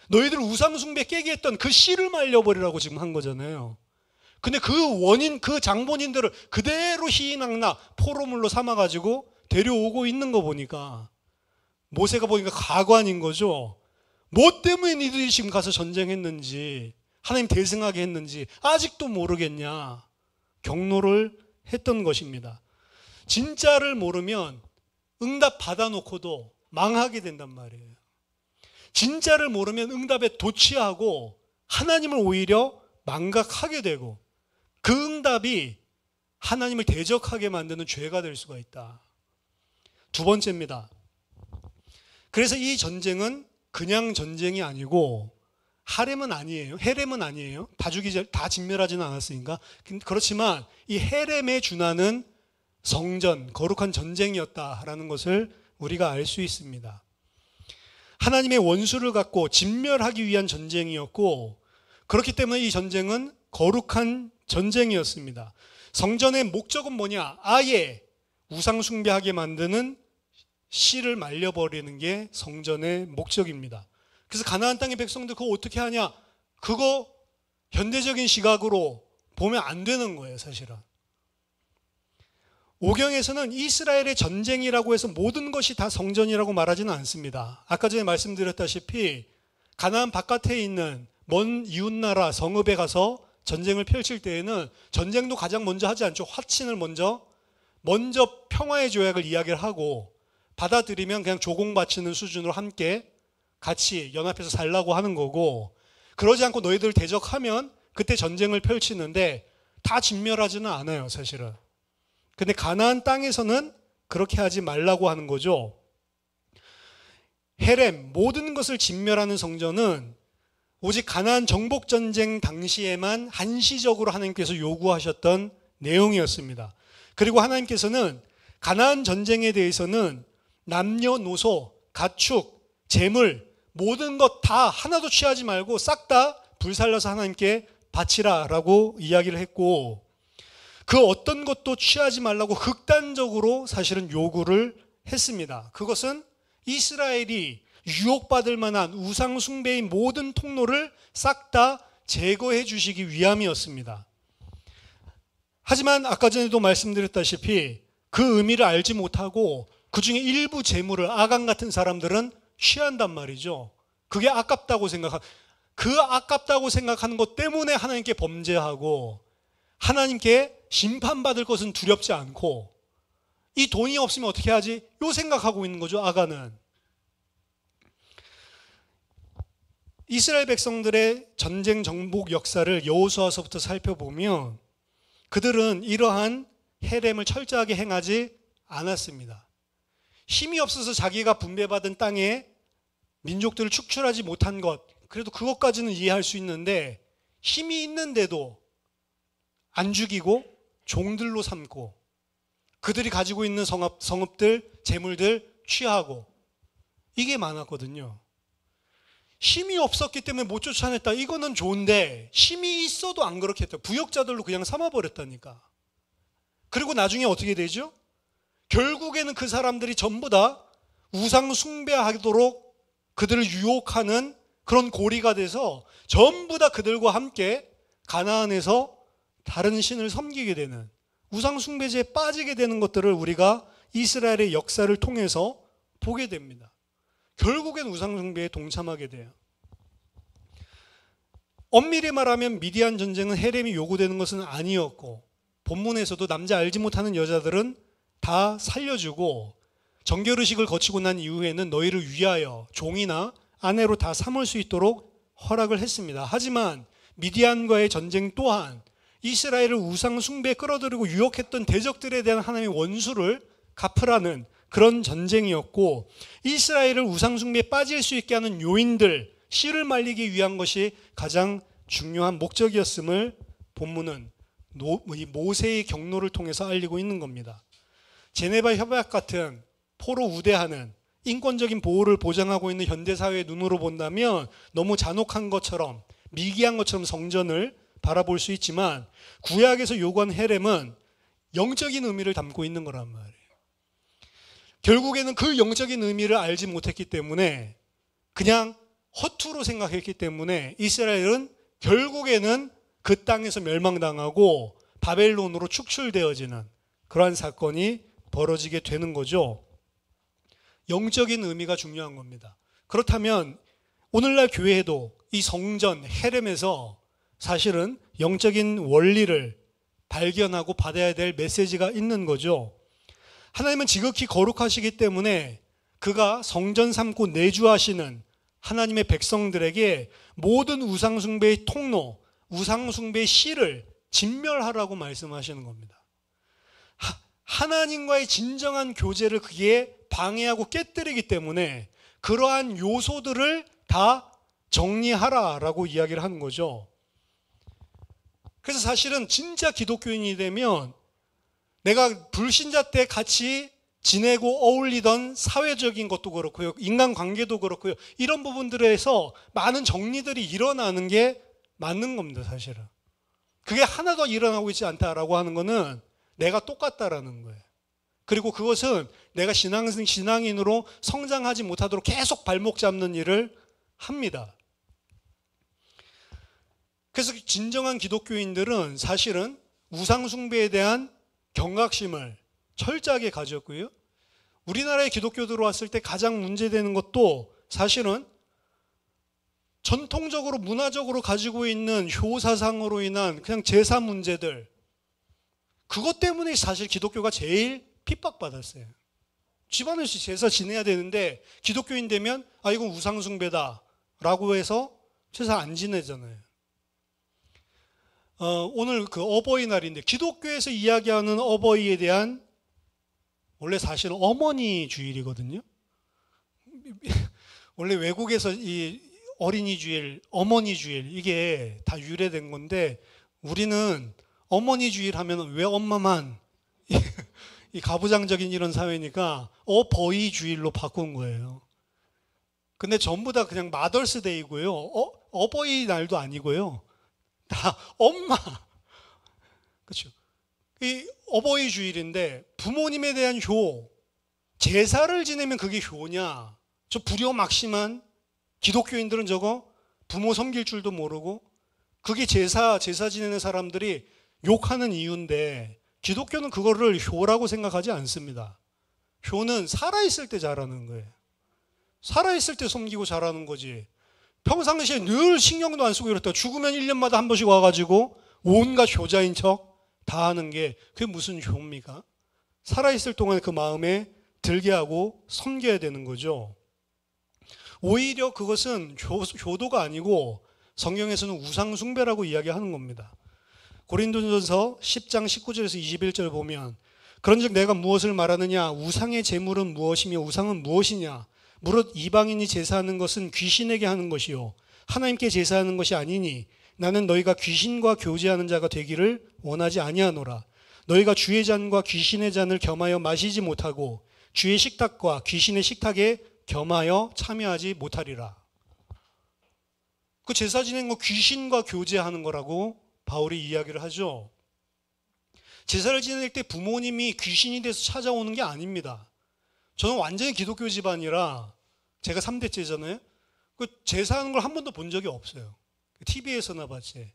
너희들 우상 숭배 깨게 했던 그 씨를 말려버리라고 지금 한 거잖아요. 근데 그 원인, 그 장본인들을 그대로 희희낙낙 포로물로 삼아가지고 데려오고 있는 거 보니까 모세가 보니까 가관인 거죠. 뭐 때문에 니들이 지금 가서 전쟁했는지, 하나님 대승하게 했는지 아직도 모르겠냐. 경로를 했던 것입니다. 진짜를 모르면 응답 받아놓고도 망하게 된단 말이에요. 진짜를 모르면 응답에 도취하고 하나님을 오히려 망각하게 되고 그 응답이 하나님을 대적하게 만드는 죄가 될 수가 있다. 두 번째입니다. 그래서 이 전쟁은 그냥 전쟁이 아니고 하렘은 아니에요. 헤렘은 아니에요. 다 진멸하지는 않았으니까. 그렇지만 이 헤렘에 준하는 성전, 거룩한 전쟁이었다라는 것을 우리가 알 수 있습니다. 하나님의 원수를 갖고 진멸하기 위한 전쟁이었고 그렇기 때문에 이 전쟁은 거룩한 전쟁이었습니다. 성전의 목적은 뭐냐? 아예 우상 숭배하게 만드는 씨를 말려버리는 게 성전의 목적입니다. 그래서 가나안 땅의 백성들 그거 어떻게 하냐? 그거 현대적인 시각으로 보면 안 되는 거예요, 사실은. 오경에서는 이스라엘의 전쟁이라고 해서 모든 것이 다 성전이라고 말하지는 않습니다. 아까 전에 말씀드렸다시피 가나안 바깥에 있는 먼 이웃나라 성읍에 가서 전쟁을 펼칠 때에는 전쟁도 가장 먼저 하지 않죠. 화친을 먼저 평화의 조약을 이야기를 하고 받아들이면 그냥 조공 바치는 수준으로 함께 같이 연합해서 살라고 하는 거고 그러지 않고 너희들 대적하면 그때 전쟁을 펼치는데 다 진멸하지는 않아요, 사실은. 근데 가나안 땅에서는 그렇게 하지 말라고 하는 거죠. 헤렘, 모든 것을 진멸하는 성전은 오직 가나안 정복 전쟁 당시에만 한시적으로 하나님께서 요구하셨던 내용이었습니다. 그리고 하나님께서는 가나안 전쟁에 대해서는 남녀노소, 가축, 재물 모든 것 다 하나도 취하지 말고 싹 다 불살라서 하나님께 바치라라고 이야기를 했고 그 어떤 것도 취하지 말라고 극단적으로 사실은 요구를 했습니다. 그것은 이스라엘이 유혹받을 만한 우상 숭배의 모든 통로를 싹 다 제거해 주시기 위함이었습니다. 하지만 아까 전에도 말씀드렸다시피 그 의미를 알지 못하고 그 중에 일부 재물을 아간 같은 사람들은 취한단 말이죠. 그게 아깝다고 생각하는 것 때문에 하나님께 범죄하고 하나님께 심판받을 것은 두렵지 않고 이 돈이 없으면 어떻게 하지? 요 생각하고 있는 거죠, 아간은. 이스라엘 백성들의 전쟁 정복 역사를 여호수아서부터 살펴보면 그들은 이러한 헤렘을 철저하게 행하지 않았습니다. 힘이 없어서 자기가 분배받은 땅에 민족들을 축출하지 못한 것, 그래도 그것까지는 이해할 수 있는데 힘이 있는데도 안 죽이고 종들로 삼고 그들이 가지고 있는 성읍들, 재물들 취하고 이게 많았거든요. 힘이 없었기 때문에 못 쫓아냈다. 이거는 좋은데 힘이 있어도 안 그렇게 했다. 부역자들로 그냥 삼아버렸다니까. 그리고 나중에 어떻게 되죠? 결국에는 그 사람들이 전부 다 우상 숭배하도록 그들을 유혹하는 그런 고리가 돼서 전부 다 그들과 함께 가나안에서 다른 신을 섬기게 되는 우상 숭배제에 빠지게 되는 것들을 우리가 이스라엘의 역사를 통해서 보게 됩니다. 결국엔 우상 숭배에 동참하게 돼요. 엄밀히 말하면 미디안 전쟁은 헤렘이 요구되는 것은 아니었고 본문에서도 남자 알지 못하는 여자들은 다 살려주고 정결의식을 거치고 난 이후에는 너희를 위하여 종이나 아내로 다 삼을 수 있도록 허락을 했습니다. 하지만 미디안과의 전쟁 또한 이스라엘을 우상 숭배에 끌어들이고 유혹했던 대적들에 대한 하나님의 원수를 갚으라는 그런 전쟁이었고 이스라엘을 우상 숭배에 빠질 수 있게 하는 요인들, 씨를 말리기 위한 것이 가장 중요한 목적이었음을 본문은 모세의 경로를 통해서 알리고 있는 겁니다. 제네바 협약 같은 포로 우대하는 인권적인 보호를 보장하고 있는 현대사회의 눈으로 본다면 너무 잔혹한 것처럼 미개한 것처럼 성전을 바라볼 수 있지만 구약에서 요구한 헤렘은 영적인 의미를 담고 있는 거란 말이에요. 결국에는 그 영적인 의미를 알지 못했기 때문에 그냥 허투루 생각했기 때문에 이스라엘은 결국에는 그 땅에서 멸망당하고 바벨론으로 축출되어지는 그러한 사건이 벌어지게 되는 거죠. 영적인 의미가 중요한 겁니다. 그렇다면 오늘날 교회에도 이 성전 헤렘에서 사실은 영적인 원리를 발견하고 받아야 될 메시지가 있는 거죠. 하나님은 지극히 거룩하시기 때문에 그가 성전 삼고 내주하시는 하나님의 백성들에게 모든 우상숭배의 통로, 우상숭배의 씨를 진멸하라고 말씀하시는 겁니다. 하나님과의 진정한 교제를 그게 방해하고 깨뜨리기 때문에 그러한 요소들을 다 정리하라라고 이야기를 하는 거죠. 그래서 사실은 진짜 기독교인이 되면 내가 불신자 때 같이 지내고 어울리던 사회적인 것도 그렇고요, 인간관계도 그렇고요, 이런 부분들에서 많은 정리들이 일어나는 게 맞는 겁니다. 사실은 그게 하나도 일어나고 있지 않다라고 하는 거는 내가 똑같다라는 거예요. 그리고 그것은 내가 신앙인으로 성장하지 못하도록 계속 발목 잡는 일을 합니다. 그래서 진정한 기독교인들은 사실은 우상숭배에 대한 경각심을 철저하게 가졌고요. 우리나라에 기독교 들어왔을 때 가장 문제되는 것도 사실은 전통적으로 문화적으로 가지고 있는 효사상으로 인한 그냥 제사 문제들, 그것 때문에 사실 기독교가 제일 핍박받았어요. 집안에서 제사 지내야 되는데 기독교인 되면 이건 우상숭배다 라고 해서 제사 안 지내잖아요. 오늘 그 어버이날인데 기독교에서 이야기하는 어버이에 대한 원래 사실은 어머니 주일이거든요. 원래 외국에서 이 어린이 주일, 어머니 주일 이게 다 유래된 건데 우리는 어머니 주일 하면 왜 엄마만 이 가부장적인 이런 사회니까 어버이 주일로 바꾼 거예요. 근데 전부 다 그냥 마더스데이고요. 어버이날도 아니고요. 다 엄마. 그렇죠. 이 어버이 주일인데 부모님에 대한 효, 제사를 지내면 그게 효냐? 저 불효막심한 기독교인들은 저거 부모 섬길 줄도 모르고 그게 제사 지내는 사람들이 욕하는 이유인데 기독교는 그거를 효라고 생각하지 않습니다. 효는 살아있을 때 잘하는 거예요. 살아있을 때 섬기고 잘하는 거지. 평상시에 늘 신경도 안 쓰고 이렇다가 죽으면 1년마다 한 번씩 와가지고 온갖 효자인 척 다 하는 게 그게 무슨 효입니까? 살아있을 동안 그 마음에 들게 하고 섬겨야 되는 거죠. 오히려 그것은 효도가 아니고 성경에서는 우상숭배라고 이야기하는 겁니다. 고린도전서 10장 19절에서 21절 보면 그런즉 내가 무엇을 말하느냐? 우상의 제물은 무엇이며 우상은 무엇이냐? 무릇 이방인이 제사하는 것은 귀신에게 하는 것이요 하나님께 제사하는 것이 아니니 나는 너희가 귀신과 교제하는 자가 되기를 원하지 아니하노라. 너희가 주의 잔과 귀신의 잔을 겸하여 마시지 못하고 주의 식탁과 귀신의 식탁에 겸하여 참여하지 못하리라. 그 제사 지내는 거 귀신과 교제하는 거라고 바울이 이야기를 하죠. 제사를 지낼 때 부모님이 귀신이 돼서 찾아오는 게 아닙니다. 저는 완전히 기독교 집안이라 제가 3대째잖아요. 그 제사하는 걸 한 번도 본 적이 없어요. TV에서나 봤지.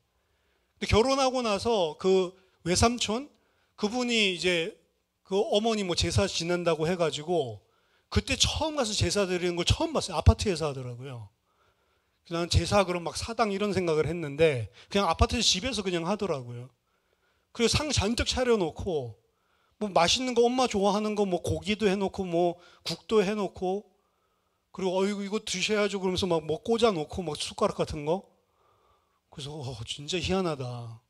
근데 결혼하고 나서 그 외삼촌 그분이 이제 그 어머니 뭐 제사 지낸다고 해가지고 그때 처음 가서 제사 드리는 걸 처음 봤어요. 아파트에서 하더라고요. 나는 제사 그럼 막 사당 이런 생각을 했는데 그냥 아파트에서 집에서 그냥 하더라고요. 그리고 상 잔뜩 차려놓고 뭐 맛있는 거 엄마 좋아하는 거 뭐 고기도 해놓고 뭐 국도 해놓고 그리고 이거 드셔야죠 그러면서 막 뭐 꽂아놓고 막 숟가락 같은 거. 그래서 진짜 희한하다.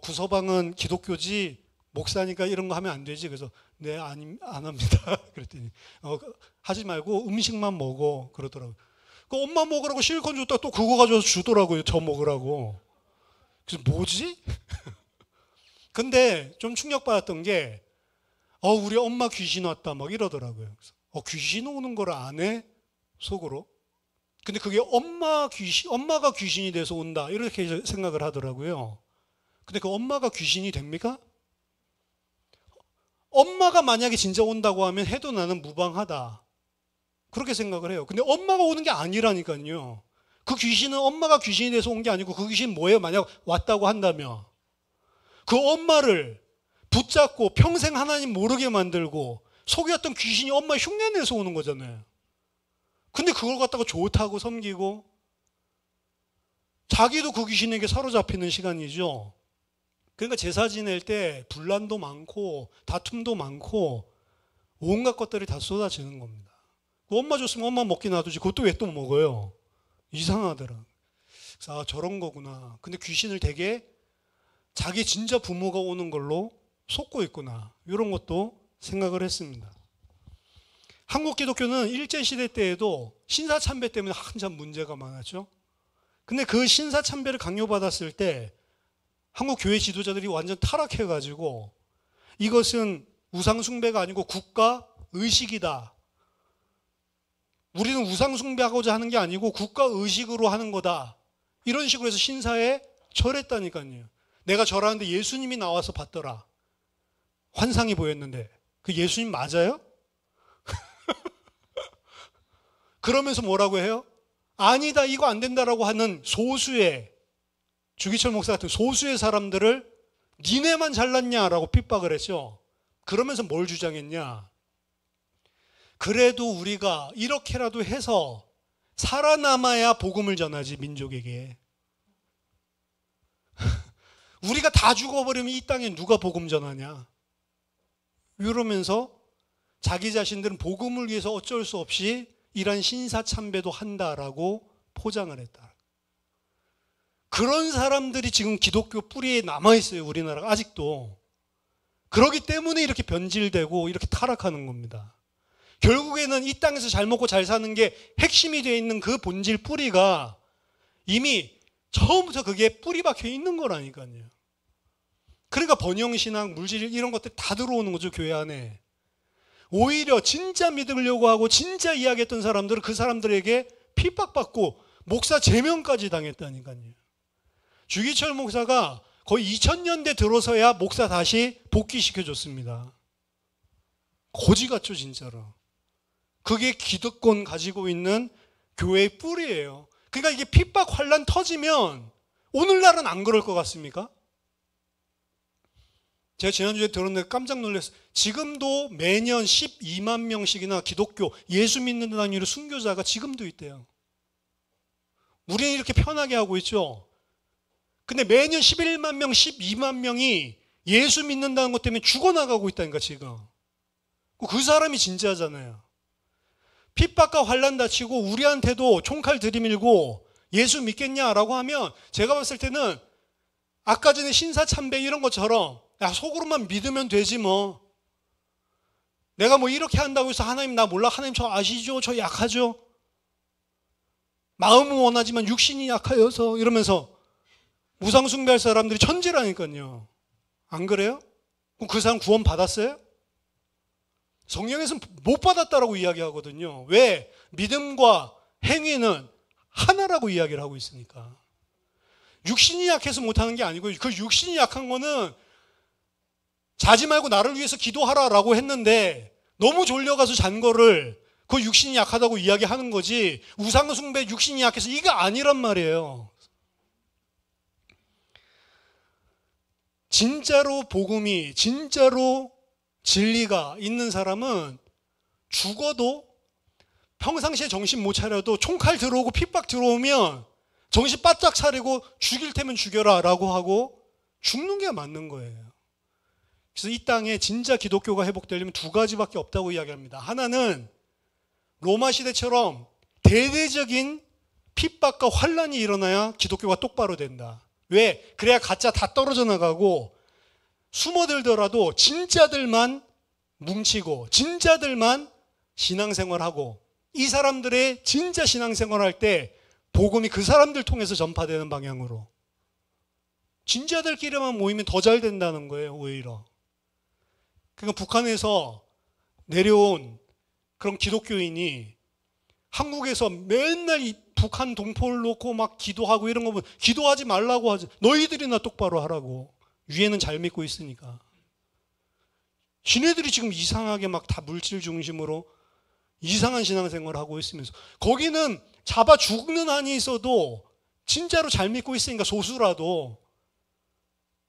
구서방은 기독교지 목사니까 이런 거 하면 안 되지. 그래서 네, 안 합니다. 그랬더니 하지 말고 음식만 먹어 그러더라고요. 그 엄마 먹으라고 실컷 줬다 또 그거 가져와서 주더라고요. 저 먹으라고. 그래서 뭐지? 근데 좀 충격받았던 게 우리 엄마 귀신 왔다 막 이러더라고요. 그래서 귀신 오는 걸 안 해? 속으로. 근데 그게 엄마가 귀신이 돼서 온다 이렇게 생각을 하더라고요. 근데 그 엄마가 귀신이 됩니까? 엄마가 만약에 진짜 온다고 하면 해도 나는 무방하다 그렇게 생각을 해요. 근데 엄마가 오는 게 아니라니까요. 그 귀신은 엄마가 귀신이 돼서 온 게 아니고 그 귀신 뭐예요? 만약 왔다고 한다면 그 엄마를 붙잡고 평생 하나님 모르게 만들고 속였던 귀신이 엄마 흉내내서 오는 거잖아요. 근데 그걸 갖다가 좋다고 섬기고 자기도 그 귀신에게 사로잡히는 시간이죠. 그러니까 제사 지낼 때 분란도 많고 다툼도 많고 온갖 것들이 다 쏟아지는 겁니다. 엄마 줬으면 엄마 먹기 놔두지 그것도 왜 또 먹어요? 이상하더라. 그래서 아, 저런 거구나. 근데 귀신을 되게 자기 진짜 부모가 오는 걸로 속고 있구나. 이런 것도 생각을 했습니다. 한국 기독교는 일제시대 때에도 신사참배 때문에 한참 문제가 많았죠. 근데 그 신사참배를 강요받았을 때 한국 교회 지도자들이 완전 타락해가지고 이것은 우상숭배가 아니고 국가의식이다. 우리는 우상숭배하고자 하는 게 아니고 국가의식으로 하는 거다. 이런 식으로 해서 신사에 절했다니까요. 내가 절하는데 예수님이 나와서 봤더라. 환상이 보였는데 그 예수님 맞아요? 그러면서 뭐라고 해요? 아니다, 이거 안 된다라고 하는 소수의, 주기철 목사 같은 소수의 사람들을 니네만 잘났냐라고 핍박을 했죠. 그러면서 뭘 주장했냐? 그래도 우리가 이렇게라도 해서 살아남아야 복음을 전하지, 민족에게. 우리가 다 죽어버리면 이 땅에 누가 복음 전하냐? 이러면서 자기 자신들은 복음을 위해서 어쩔 수 없이 이런 신사참배도 한다라고 포장을 했다. 그런 사람들이 지금 기독교 뿌리에 남아있어요, 우리나라가 아직도. 그렇기 때문에 이렇게 변질되고 이렇게 타락하는 겁니다. 결국에는 이 땅에서 잘 먹고 잘 사는 게 핵심이 되어 있는 그 본질 뿌리가 이미 처음부터 그게 뿌리 박혀 있는 거라니까요. 그러니까 번영신앙, 물질 이런 것들 다 들어오는 거죠, 교회 안에. 오히려 진짜 믿으려고 하고 진짜 이야기했던 사람들은 그 사람들에게 핍박받고 목사 제명까지 당했다니까요. 주기철 목사가 거의 2000년대 들어서야 목사 다시 복귀시켜줬습니다. 거지 같죠, 진짜로. 그게 기득권 가지고 있는 교회의 뿌리예요. 그러니까 이게 핍박 환란 터지면 오늘날은 안 그럴 것 같습니까? 제가 지난주에 들었는데 깜짝 놀랐어요. 지금도 매년 12만 명씩이나 기독교 예수 믿는 단위로 순교자가 지금도 있대요. 우리는 이렇게 편하게 하고 있죠. 근데 매년 11만 명, 12만 명이 예수 믿는다는 것 때문에 죽어나가고 있다니까 지금. 그 사람이 진짜잖아요. 핍박과 환난 다치고 우리한테도 총칼 들이밀고 예수 믿겠냐라고 하면 제가 봤을 때는 아까 전에 신사참배 이런 것처럼 야, 속으로만 믿으면 되지 뭐. 내가 뭐 이렇게 한다고 해서 하나님 나 몰라. 하나님 저 아시죠? 저 약하죠? 마음은 원하지만 육신이 약하여서 이러면서 우상숭배할 사람들이 천재라니까요. 안 그래요? 그럼 그 사람 구원 받았어요? 성경에서는 못 받았다라고 이야기하거든요. 왜? 믿음과 행위는 하나라고 이야기를 하고 있으니까. 육신이 약해서 못하는 게 아니고 그 육신이 약한 거는 자지 말고 나를 위해서 기도하라라고 했는데 너무 졸려가서 잔 거를 그 육신이 약하다고 이야기하는 거지 우상숭배 육신이 약해서 이게 아니란 말이에요. 진짜로 복음이 진짜로 진리가 있는 사람은 죽어도 평상시에 정신 못 차려도 총칼 들어오고 핍박 들어오면 정신 바짝 차리고 죽일 테면 죽여라 라고 하고 죽는 게 맞는 거예요. 그래서 이 땅에 진짜 기독교가 회복되려면 두 가지밖에 없다고 이야기합니다. 하나는 로마 시대처럼 대대적인 핍박과 환란이 일어나야 기독교가 똑바로 된다. 왜? 그래야 가짜 다 떨어져 나가고 숨어들더라도 진짜들만 뭉치고 진짜들만 신앙생활하고 이 사람들의 진짜 신앙생활할 때 복음이 그 사람들 통해서 전파되는 방향으로 진짜들끼리만 모이면 더 잘 된다는 거예요. 오히려. 그러니까 북한에서 내려온 그런 기독교인이 한국에서 맨날 이 북한 동포를 놓고 막 기도하고 이런 거 보면 기도하지 말라고 하지. 너희들이나 똑바로 하라고. 위에는 잘 믿고 있으니까. 지네들이 지금 이상하게 막 다 물질 중심으로 이상한 신앙생활을 하고 있으면서 거기는 잡아 죽는 한이 있어도 진짜로 잘 믿고 있으니까 소수라도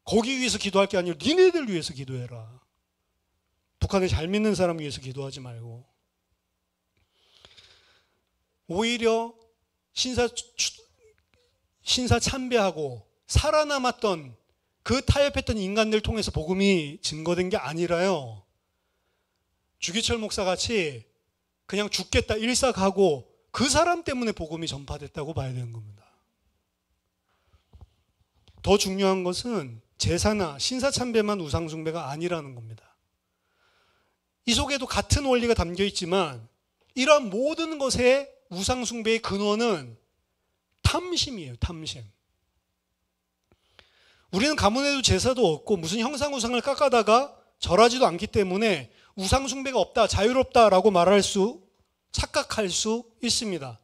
거기 위해서 기도할 게 아니라 니네들 위해서 기도해라. 북한에 잘 믿는 사람 위해서 기도하지 말고. 오히려 신사 참배하고 살아남았던 그 타협했던 인간들 통해서 복음이 증거된 게 아니라요. 주기철 목사 같이 그냥 죽겠다 일삭하고 그 사람 때문에 복음이 전파됐다고 봐야 되는 겁니다. 더 중요한 것은 제사나 신사참배만 우상숭배가 아니라는 겁니다. 이 속에도 같은 원리가 담겨 있지만 이러한 모든 것의 우상숭배의 근원은 탐심이에요. 탐심. 우리는 가문에도 제사도 없고 무슨 형상우상을 깎아다가 절하지도 않기 때문에 우상숭배가 없다, 자유롭다라고 착각할 수 있습니다.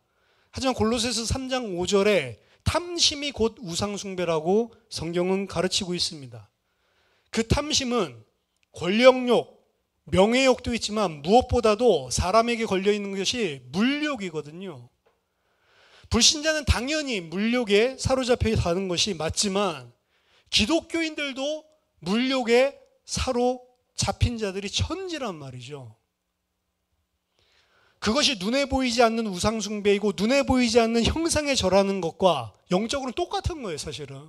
하지만 골로새서 3장 5절에 탐심이 곧 우상숭배라고 성경은 가르치고 있습니다. 그 탐심은 권력욕, 명예욕도 있지만 무엇보다도 사람에게 걸려있는 것이 물욕이거든요. 불신자는 당연히 물욕에 사로잡혀 사는 것이 맞지만 기독교인들도 물욕에 사로잡힌 자들이 천지란 말이죠. 그것이 눈에 보이지 않는 우상숭배이고 눈에 보이지 않는 형상에 절하는 것과 영적으로는 똑같은 거예요, 사실은.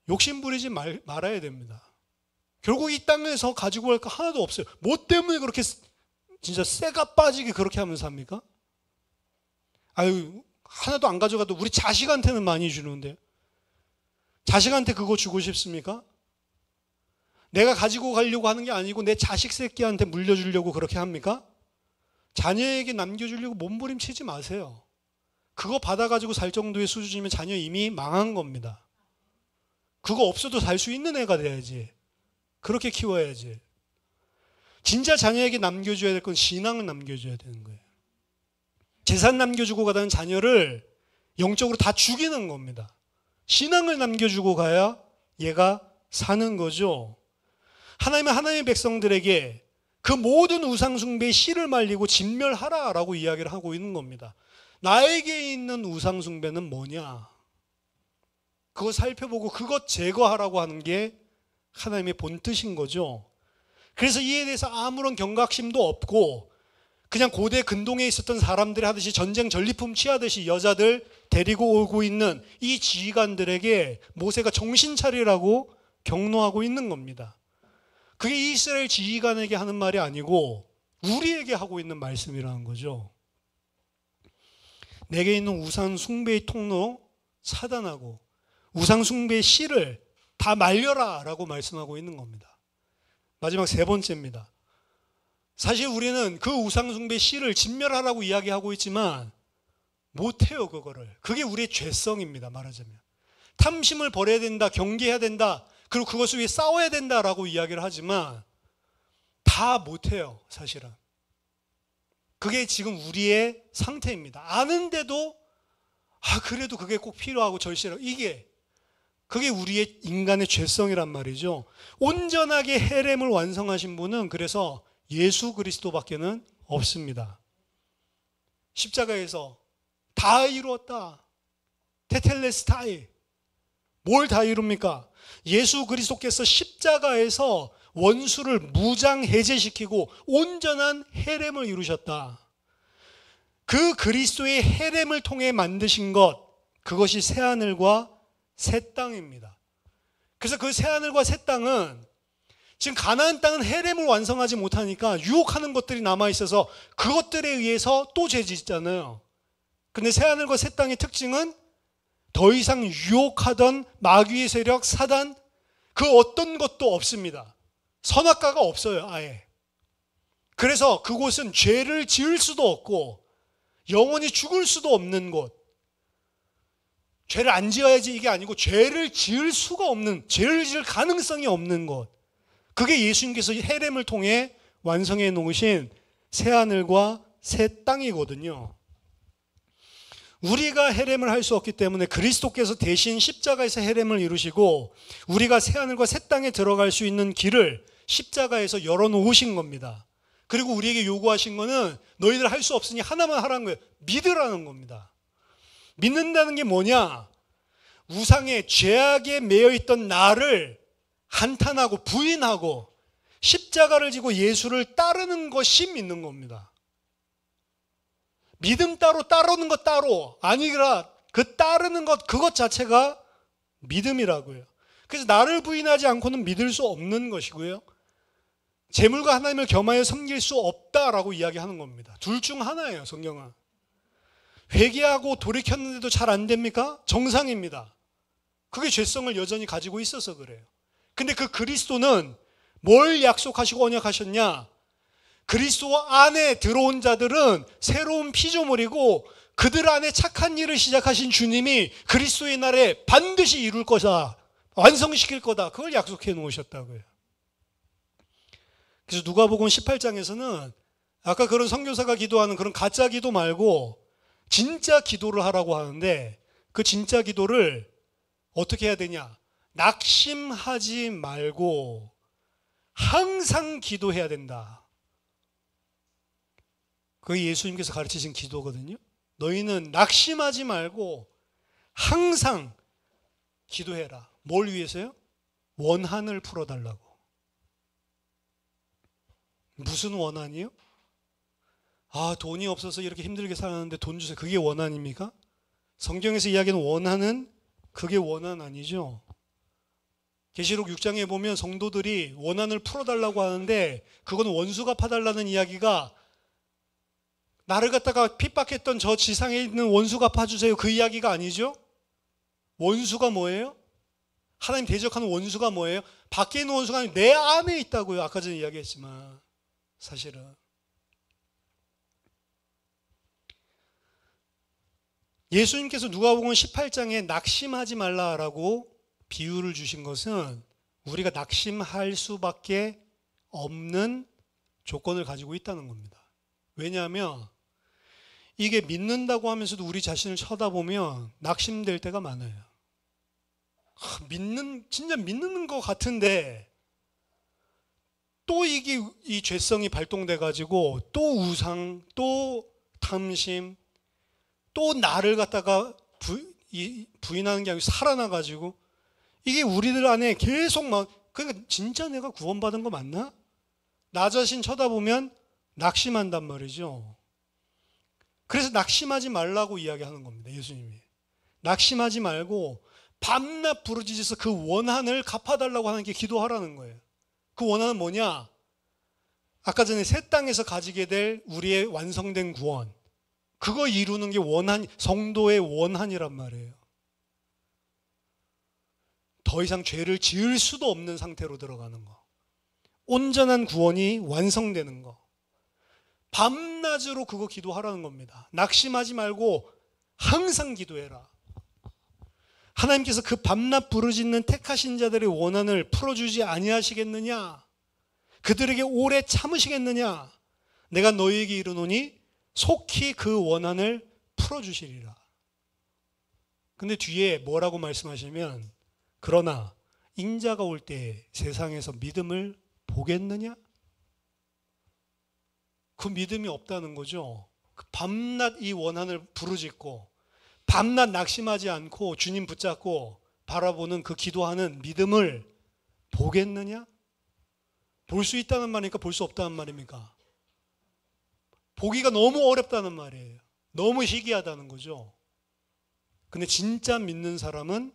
욕심 부리지 말아야 됩니다. 결국 이 땅에서 가지고 갈 거 하나도 없어요. 뭐 때문에 그렇게 진짜 쇠가 빠지게 그렇게 하면서 삽니까? 아유, 하나도 안 가져가도 우리 자식한테는 많이 주는데 자식한테 그거 주고 싶습니까? 내가 가지고 가려고 하는 게 아니고 내 자식 새끼한테 물려주려고 그렇게 합니까? 자녀에게 남겨주려고 몸부림치지 마세요. 그거 받아가지고 살 정도의 수준이면 자녀 이미 망한 겁니다. 그거 없어도 살 수 있는 애가 돼야지. 그렇게 키워야지. 진짜 자녀에게 남겨줘야 될 건 신앙을 남겨줘야 되는 거예요. 재산 남겨주고 가다는 자녀를 영적으로 다 죽이는 겁니다. 신앙을 남겨주고 가야 얘가 사는 거죠. 하나님은 하나님의 백성들에게 그 모든 우상숭배의 씨를 말리고 진멸하라라고 이야기를 하고 있는 겁니다. 나에게 있는 우상숭배는 뭐냐? 그거 살펴보고 그것 제거하라고 하는 게 하나님의 본뜻인 거죠. 그래서 이에 대해서 아무런 경각심도 없고 그냥 고대 근동에 있었던 사람들이 하듯이 전쟁 전리품 취하듯이 여자들 데리고 오고 있는 이 지휘관들에게 모세가 정신 차리라고 격노하고 있는 겁니다. 그게 이스라엘 지휘관에게 하는 말이 아니고 우리에게 하고 있는 말씀이라는 거죠. 내게 있는 우상 숭배의 통로 차단하고 우상 숭배의 씨를 다 말려라 라고 말씀하고 있는 겁니다. 마지막 세 번째입니다. 사실 우리는 그 우상 숭배의 씨를 진멸하라고 이야기하고 있지만 못해요, 그거를. 그게 우리의 죄성입니다, 말하자면. 탐심을 버려야 된다, 경계해야 된다, 그리고 그것을 위해 싸워야 된다라고 이야기를 하지만 다 못해요, 사실은. 그게 지금 우리의 상태입니다. 아는데도 그래도 그게 꼭 필요하고 절실하고 그게 우리의 인간의 죄성이란 말이죠. 온전하게 헤렘을 완성하신 분은 그래서 예수 그리스도밖에는 없습니다. 십자가에서 다 이루었다. 테텔레스타이. 뭘 다 이룹니까? 예수 그리스도께서 십자가에서 원수를 무장해제시키고 온전한 헤렘을 이루셨다. 그 그리스도의 헤렘을 통해 만드신 것, 그것이 새하늘과 새 땅입니다. 그래서 그 새하늘과 새 땅은 지금 가나안 땅은 헤렘을 완성하지 못하니까 유혹하는 것들이 남아있어서 그것들에 의해서 또 죄짓잖아요. 근데 새하늘과 새 땅의 특징은 더 이상 유혹하던 마귀의 세력, 사단, 그 어떤 것도 없습니다. 선악과가 없어요, 아예. 그래서 그곳은 죄를 지을 수도 없고 영원히 죽을 수도 없는 곳. 죄를 안 지어야지 이게 아니고 죄를 지을 수가 없는, 죄를 지을 가능성이 없는 곳. 그게 예수님께서 헤렘을 통해 완성해 놓으신 새하늘과 새 땅이거든요. 우리가 헤렘을 할 수 없기 때문에 그리스도께서 대신 십자가에서 헤렘을 이루시고 우리가 새하늘과 새 땅에 들어갈 수 있는 길을 십자가에서 열어놓으신 겁니다. 그리고 우리에게 요구하신 거는 너희들 할 수 없으니 하나만 하라는 거예요. 믿으라는 겁니다. 믿는다는 게 뭐냐? 우상의 죄악에 매여있던 나를 한탄하고 부인하고 십자가를 지고 예수를 따르는 것이 믿는 겁니다. 믿음 따로 따르는 것 따로 아니라 그 따르는 것 그것 자체가 믿음이라고요. 그래서 나를 부인하지 않고는 믿을 수 없는 것이고요. 재물과 하나님을 겸하여 섬길 수 없다라고 이야기하는 겁니다. 둘 중 하나예요, 성경은. 회개하고 돌이켰는데도 잘 안 됩니까? 정상입니다. 그게 죄성을 여전히 가지고 있어서 그래요. 근데 그 그리스도는 뭘 약속하시고 언약하셨냐? 그리스도 안에 들어온 자들은 새로운 피조물이고 그들 안에 착한 일을 시작하신 주님이 그리스도의 날에 반드시 이룰 거다. 완성시킬 거다. 그걸 약속해 놓으셨다고요. 그래서 누가복음 18장에서는 아까 그런 선교사가 기도하는 그런 가짜 기도 말고 진짜 기도를 하라고 하는데 그 진짜 기도를 어떻게 해야 되냐? 낙심하지 말고 항상 기도해야 된다. 그게 예수님께서 가르치신 기도거든요. 너희는 낙심하지 말고 항상 기도해라. 뭘 위해서요? 원한을 풀어달라고. 무슨 원한이요? 아, 돈이 없어서 이렇게 힘들게 살았는데 돈 주세요. 그게 원한입니까? 성경에서 이야기하는 원한은 그게 원한 아니죠. 계시록 6장에 보면 성도들이 원한을 풀어달라고 하는데 그건 원수 갚아달라는 이야기가 나를 갖다가 핍박했던 저 지상에 있는 원수 갚아주세요. 그 이야기가 아니죠. 원수가 뭐예요? 하나님 대적하는 원수가 뭐예요? 밖에 있는 원수가 아니고 내 안에 있다고요. 아까 전에 이야기했지만 사실은. 예수님께서 누가복음 18장에 낙심하지 말라라고 비유를 주신 것은 우리가 낙심할 수밖에 없는 조건을 가지고 있다는 겁니다. 왜냐하면 이게 믿는다고 하면서도 우리 자신을 쳐다보면 낙심될 때가 많아요. 진짜 믿는 것 같은데 또 이게 이 죄성이 발동돼가지고 또 우상, 또 탐심, 또 나를 갖다가 부인하는 게 아니고 살아나가지고 이게 우리들 안에 계속 그러니까 진짜 내가 구원받은 거 맞나? 나 자신 쳐다보면 낙심한단 말이죠. 그래서 낙심하지 말라고 이야기하는 겁니다. 예수님이. 낙심하지 말고 밤낮 부르짖어서 그 원한을 갚아달라고 하는 게 기도하라는 거예요. 그 원한은 뭐냐? 아까 전에 새 땅에서 가지게 될 우리의 완성된 구원. 그거 이루는 게 성도의 원한이란 말이에요. 더 이상 죄를 지을 수도 없는 상태로 들어가는 거. 온전한 구원이 완성되는 거. 밤낮으로 그거 기도하라는 겁니다. 낙심하지 말고 항상 기도해라. 하나님께서 그 밤낮 부르짖는 택하신 자들의 원한을 풀어주지 아니하시겠느냐? 그들에게 오래 참으시겠느냐? 내가 너희에게 이르노니 속히 그 원한을 풀어주시리라. 근데 뒤에 뭐라고 말씀하시면 그러나 인자가 올 때 세상에서 믿음을 보겠느냐? 그 믿음이 없다는 거죠. 밤낮 이 원한을 부르짖고 밤낮 낙심하지 않고 주님 붙잡고 바라보는 그 기도하는 믿음을 보겠느냐? 볼 수 있다는 말입니까? 볼 수 없다는 말입니까? 보기가 너무 어렵다는 말이에요. 너무 희귀하다는 거죠. 근데 진짜 믿는 사람은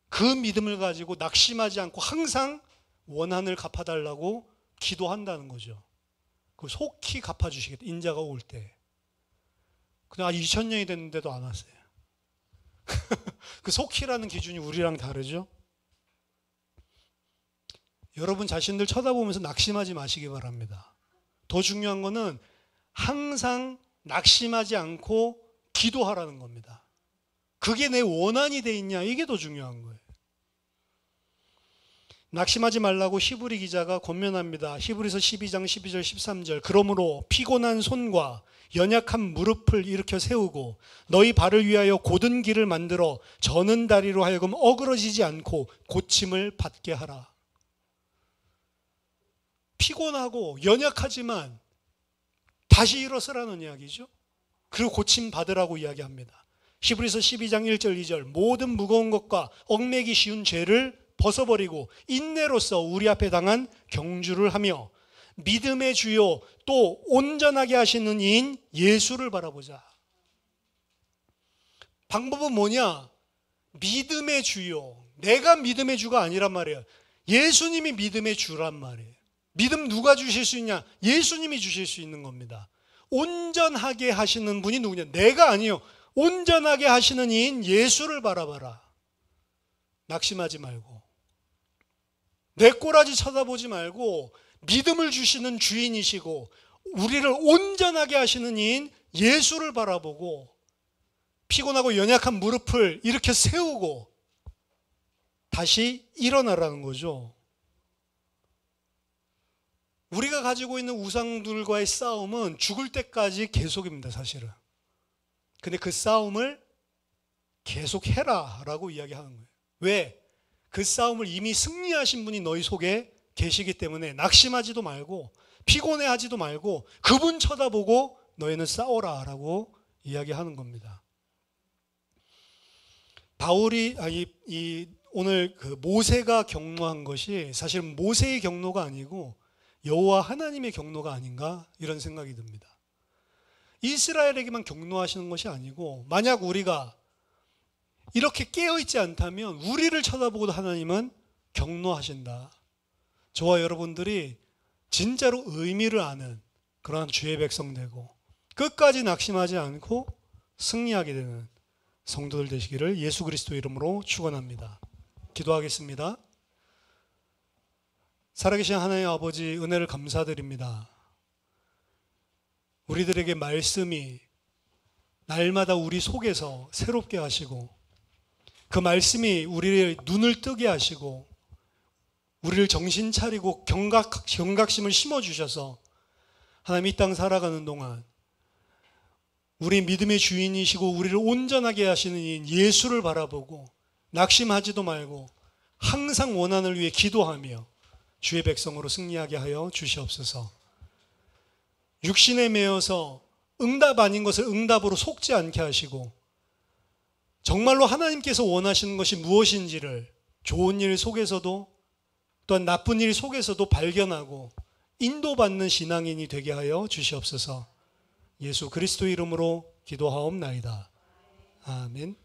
그 믿음을 가지고 낙심하지 않고 항상 원한을 갚아달라고 기도한다는 거죠. 그 속히 갚아주시겠다. 인자가 올 때. 그냥 2000년이 됐는데도 안 왔어요. 그 속히라는 기준이 우리랑 다르죠. 여러분 자신들 쳐다보면서 낙심하지 마시기 바랍니다. 더 중요한 거는 항상 낙심하지 않고 기도하라는 겁니다. 그게 내 원한이 돼 있냐, 이게 더 중요한 거예요. 낙심하지 말라고 히브리 기자가 권면합니다. 히브리서 12장 12절 13절. 그러므로 피곤한 손과 연약한 무릎을 일으켜 세우고 너희 발을 위하여 곧은 길을 만들어 저는 다리로 하여금 어그러지지 않고 고침을 받게 하라. 피곤하고 연약하지만 다시 일어서라는 이야기죠. 그리고 고침 받으라고 이야기합니다. 히브리서 12장 1절 2절. 모든 무거운 것과 얽매기 쉬운 죄를 벗어버리고 인내로서 우리 앞에 당한 경주를 하며 믿음의 주요 또 온전하게 하시는 이인 예수를 바라보자. 방법은 뭐냐? 믿음의 주요. 내가 믿음의 주가 아니란 말이에요. 예수님이 믿음의 주란 말이에요. 믿음 누가 주실 수 있냐? 예수님이 주실 수 있는 겁니다. 온전하게 하시는 분이 누구냐? 내가 아니요. 온전하게 하시는 이인 예수를 바라봐라. 낙심하지 말고, 내 꼬라지 쳐다보지 말고, 믿음을 주시는 주인이시고 우리를 온전하게 하시는 이인 예수를 바라보고, 피곤하고 연약한 무릎을 이렇게 세우고 다시 일어나라는 거죠. 우리가 가지고 있는 우상들과의 싸움은 죽을 때까지 계속입니다, 사실은. 근데 그 싸움을 계속해라 라고 이야기하는 거예요. 왜? 그 싸움을 이미 승리하신 분이 너희 속에 계시기 때문에 낙심하지도 말고 피곤해하지도 말고 그분 쳐다보고 너희는 싸워라 라고 이야기하는 겁니다. 바울이 오늘 그 모세가 경노한 것이 사실 모세의 경노가 아니고 여호와 하나님의 경노가 아닌가 이런 생각이 듭니다. 이스라엘에게만 경노하시는 것이 아니고 만약 우리가 이렇게 깨어있지 않다면 우리를 쳐다보고도 하나님은 경노하신다. 저와 여러분들이 진짜로 의미를 아는 그러한 주의 백성 되고 끝까지 낙심하지 않고 승리하게 되는 성도들 되시기를 예수 그리스도 이름으로 축원합니다. 기도하겠습니다. 살아계신 하나님 아버지, 은혜를 감사드립니다. 우리들에게 말씀이 날마다 우리 속에서 새롭게 하시고 그 말씀이 우리를 눈을 뜨게 하시고 우리를 정신 차리고 경각심을 심어주셔서 하나님 이 땅 살아가는 동안 우리 믿음의 주인이시고 우리를 온전하게 하시는 이 예수를 바라보고 낙심하지도 말고 항상 원한을 위해 기도하며 주의 백성으로 승리하게 하여 주시옵소서. 육신에 매여서 응답 아닌 것을 응답으로 속지 않게 하시고 정말로 하나님께서 원하시는 것이 무엇인지를 좋은 일 속에서도 또한 나쁜 일 속에서도 발견하고 인도받는 신앙인이 되게 하여 주시옵소서. 예수 그리스도 이름으로 기도하옵나이다. 아멘.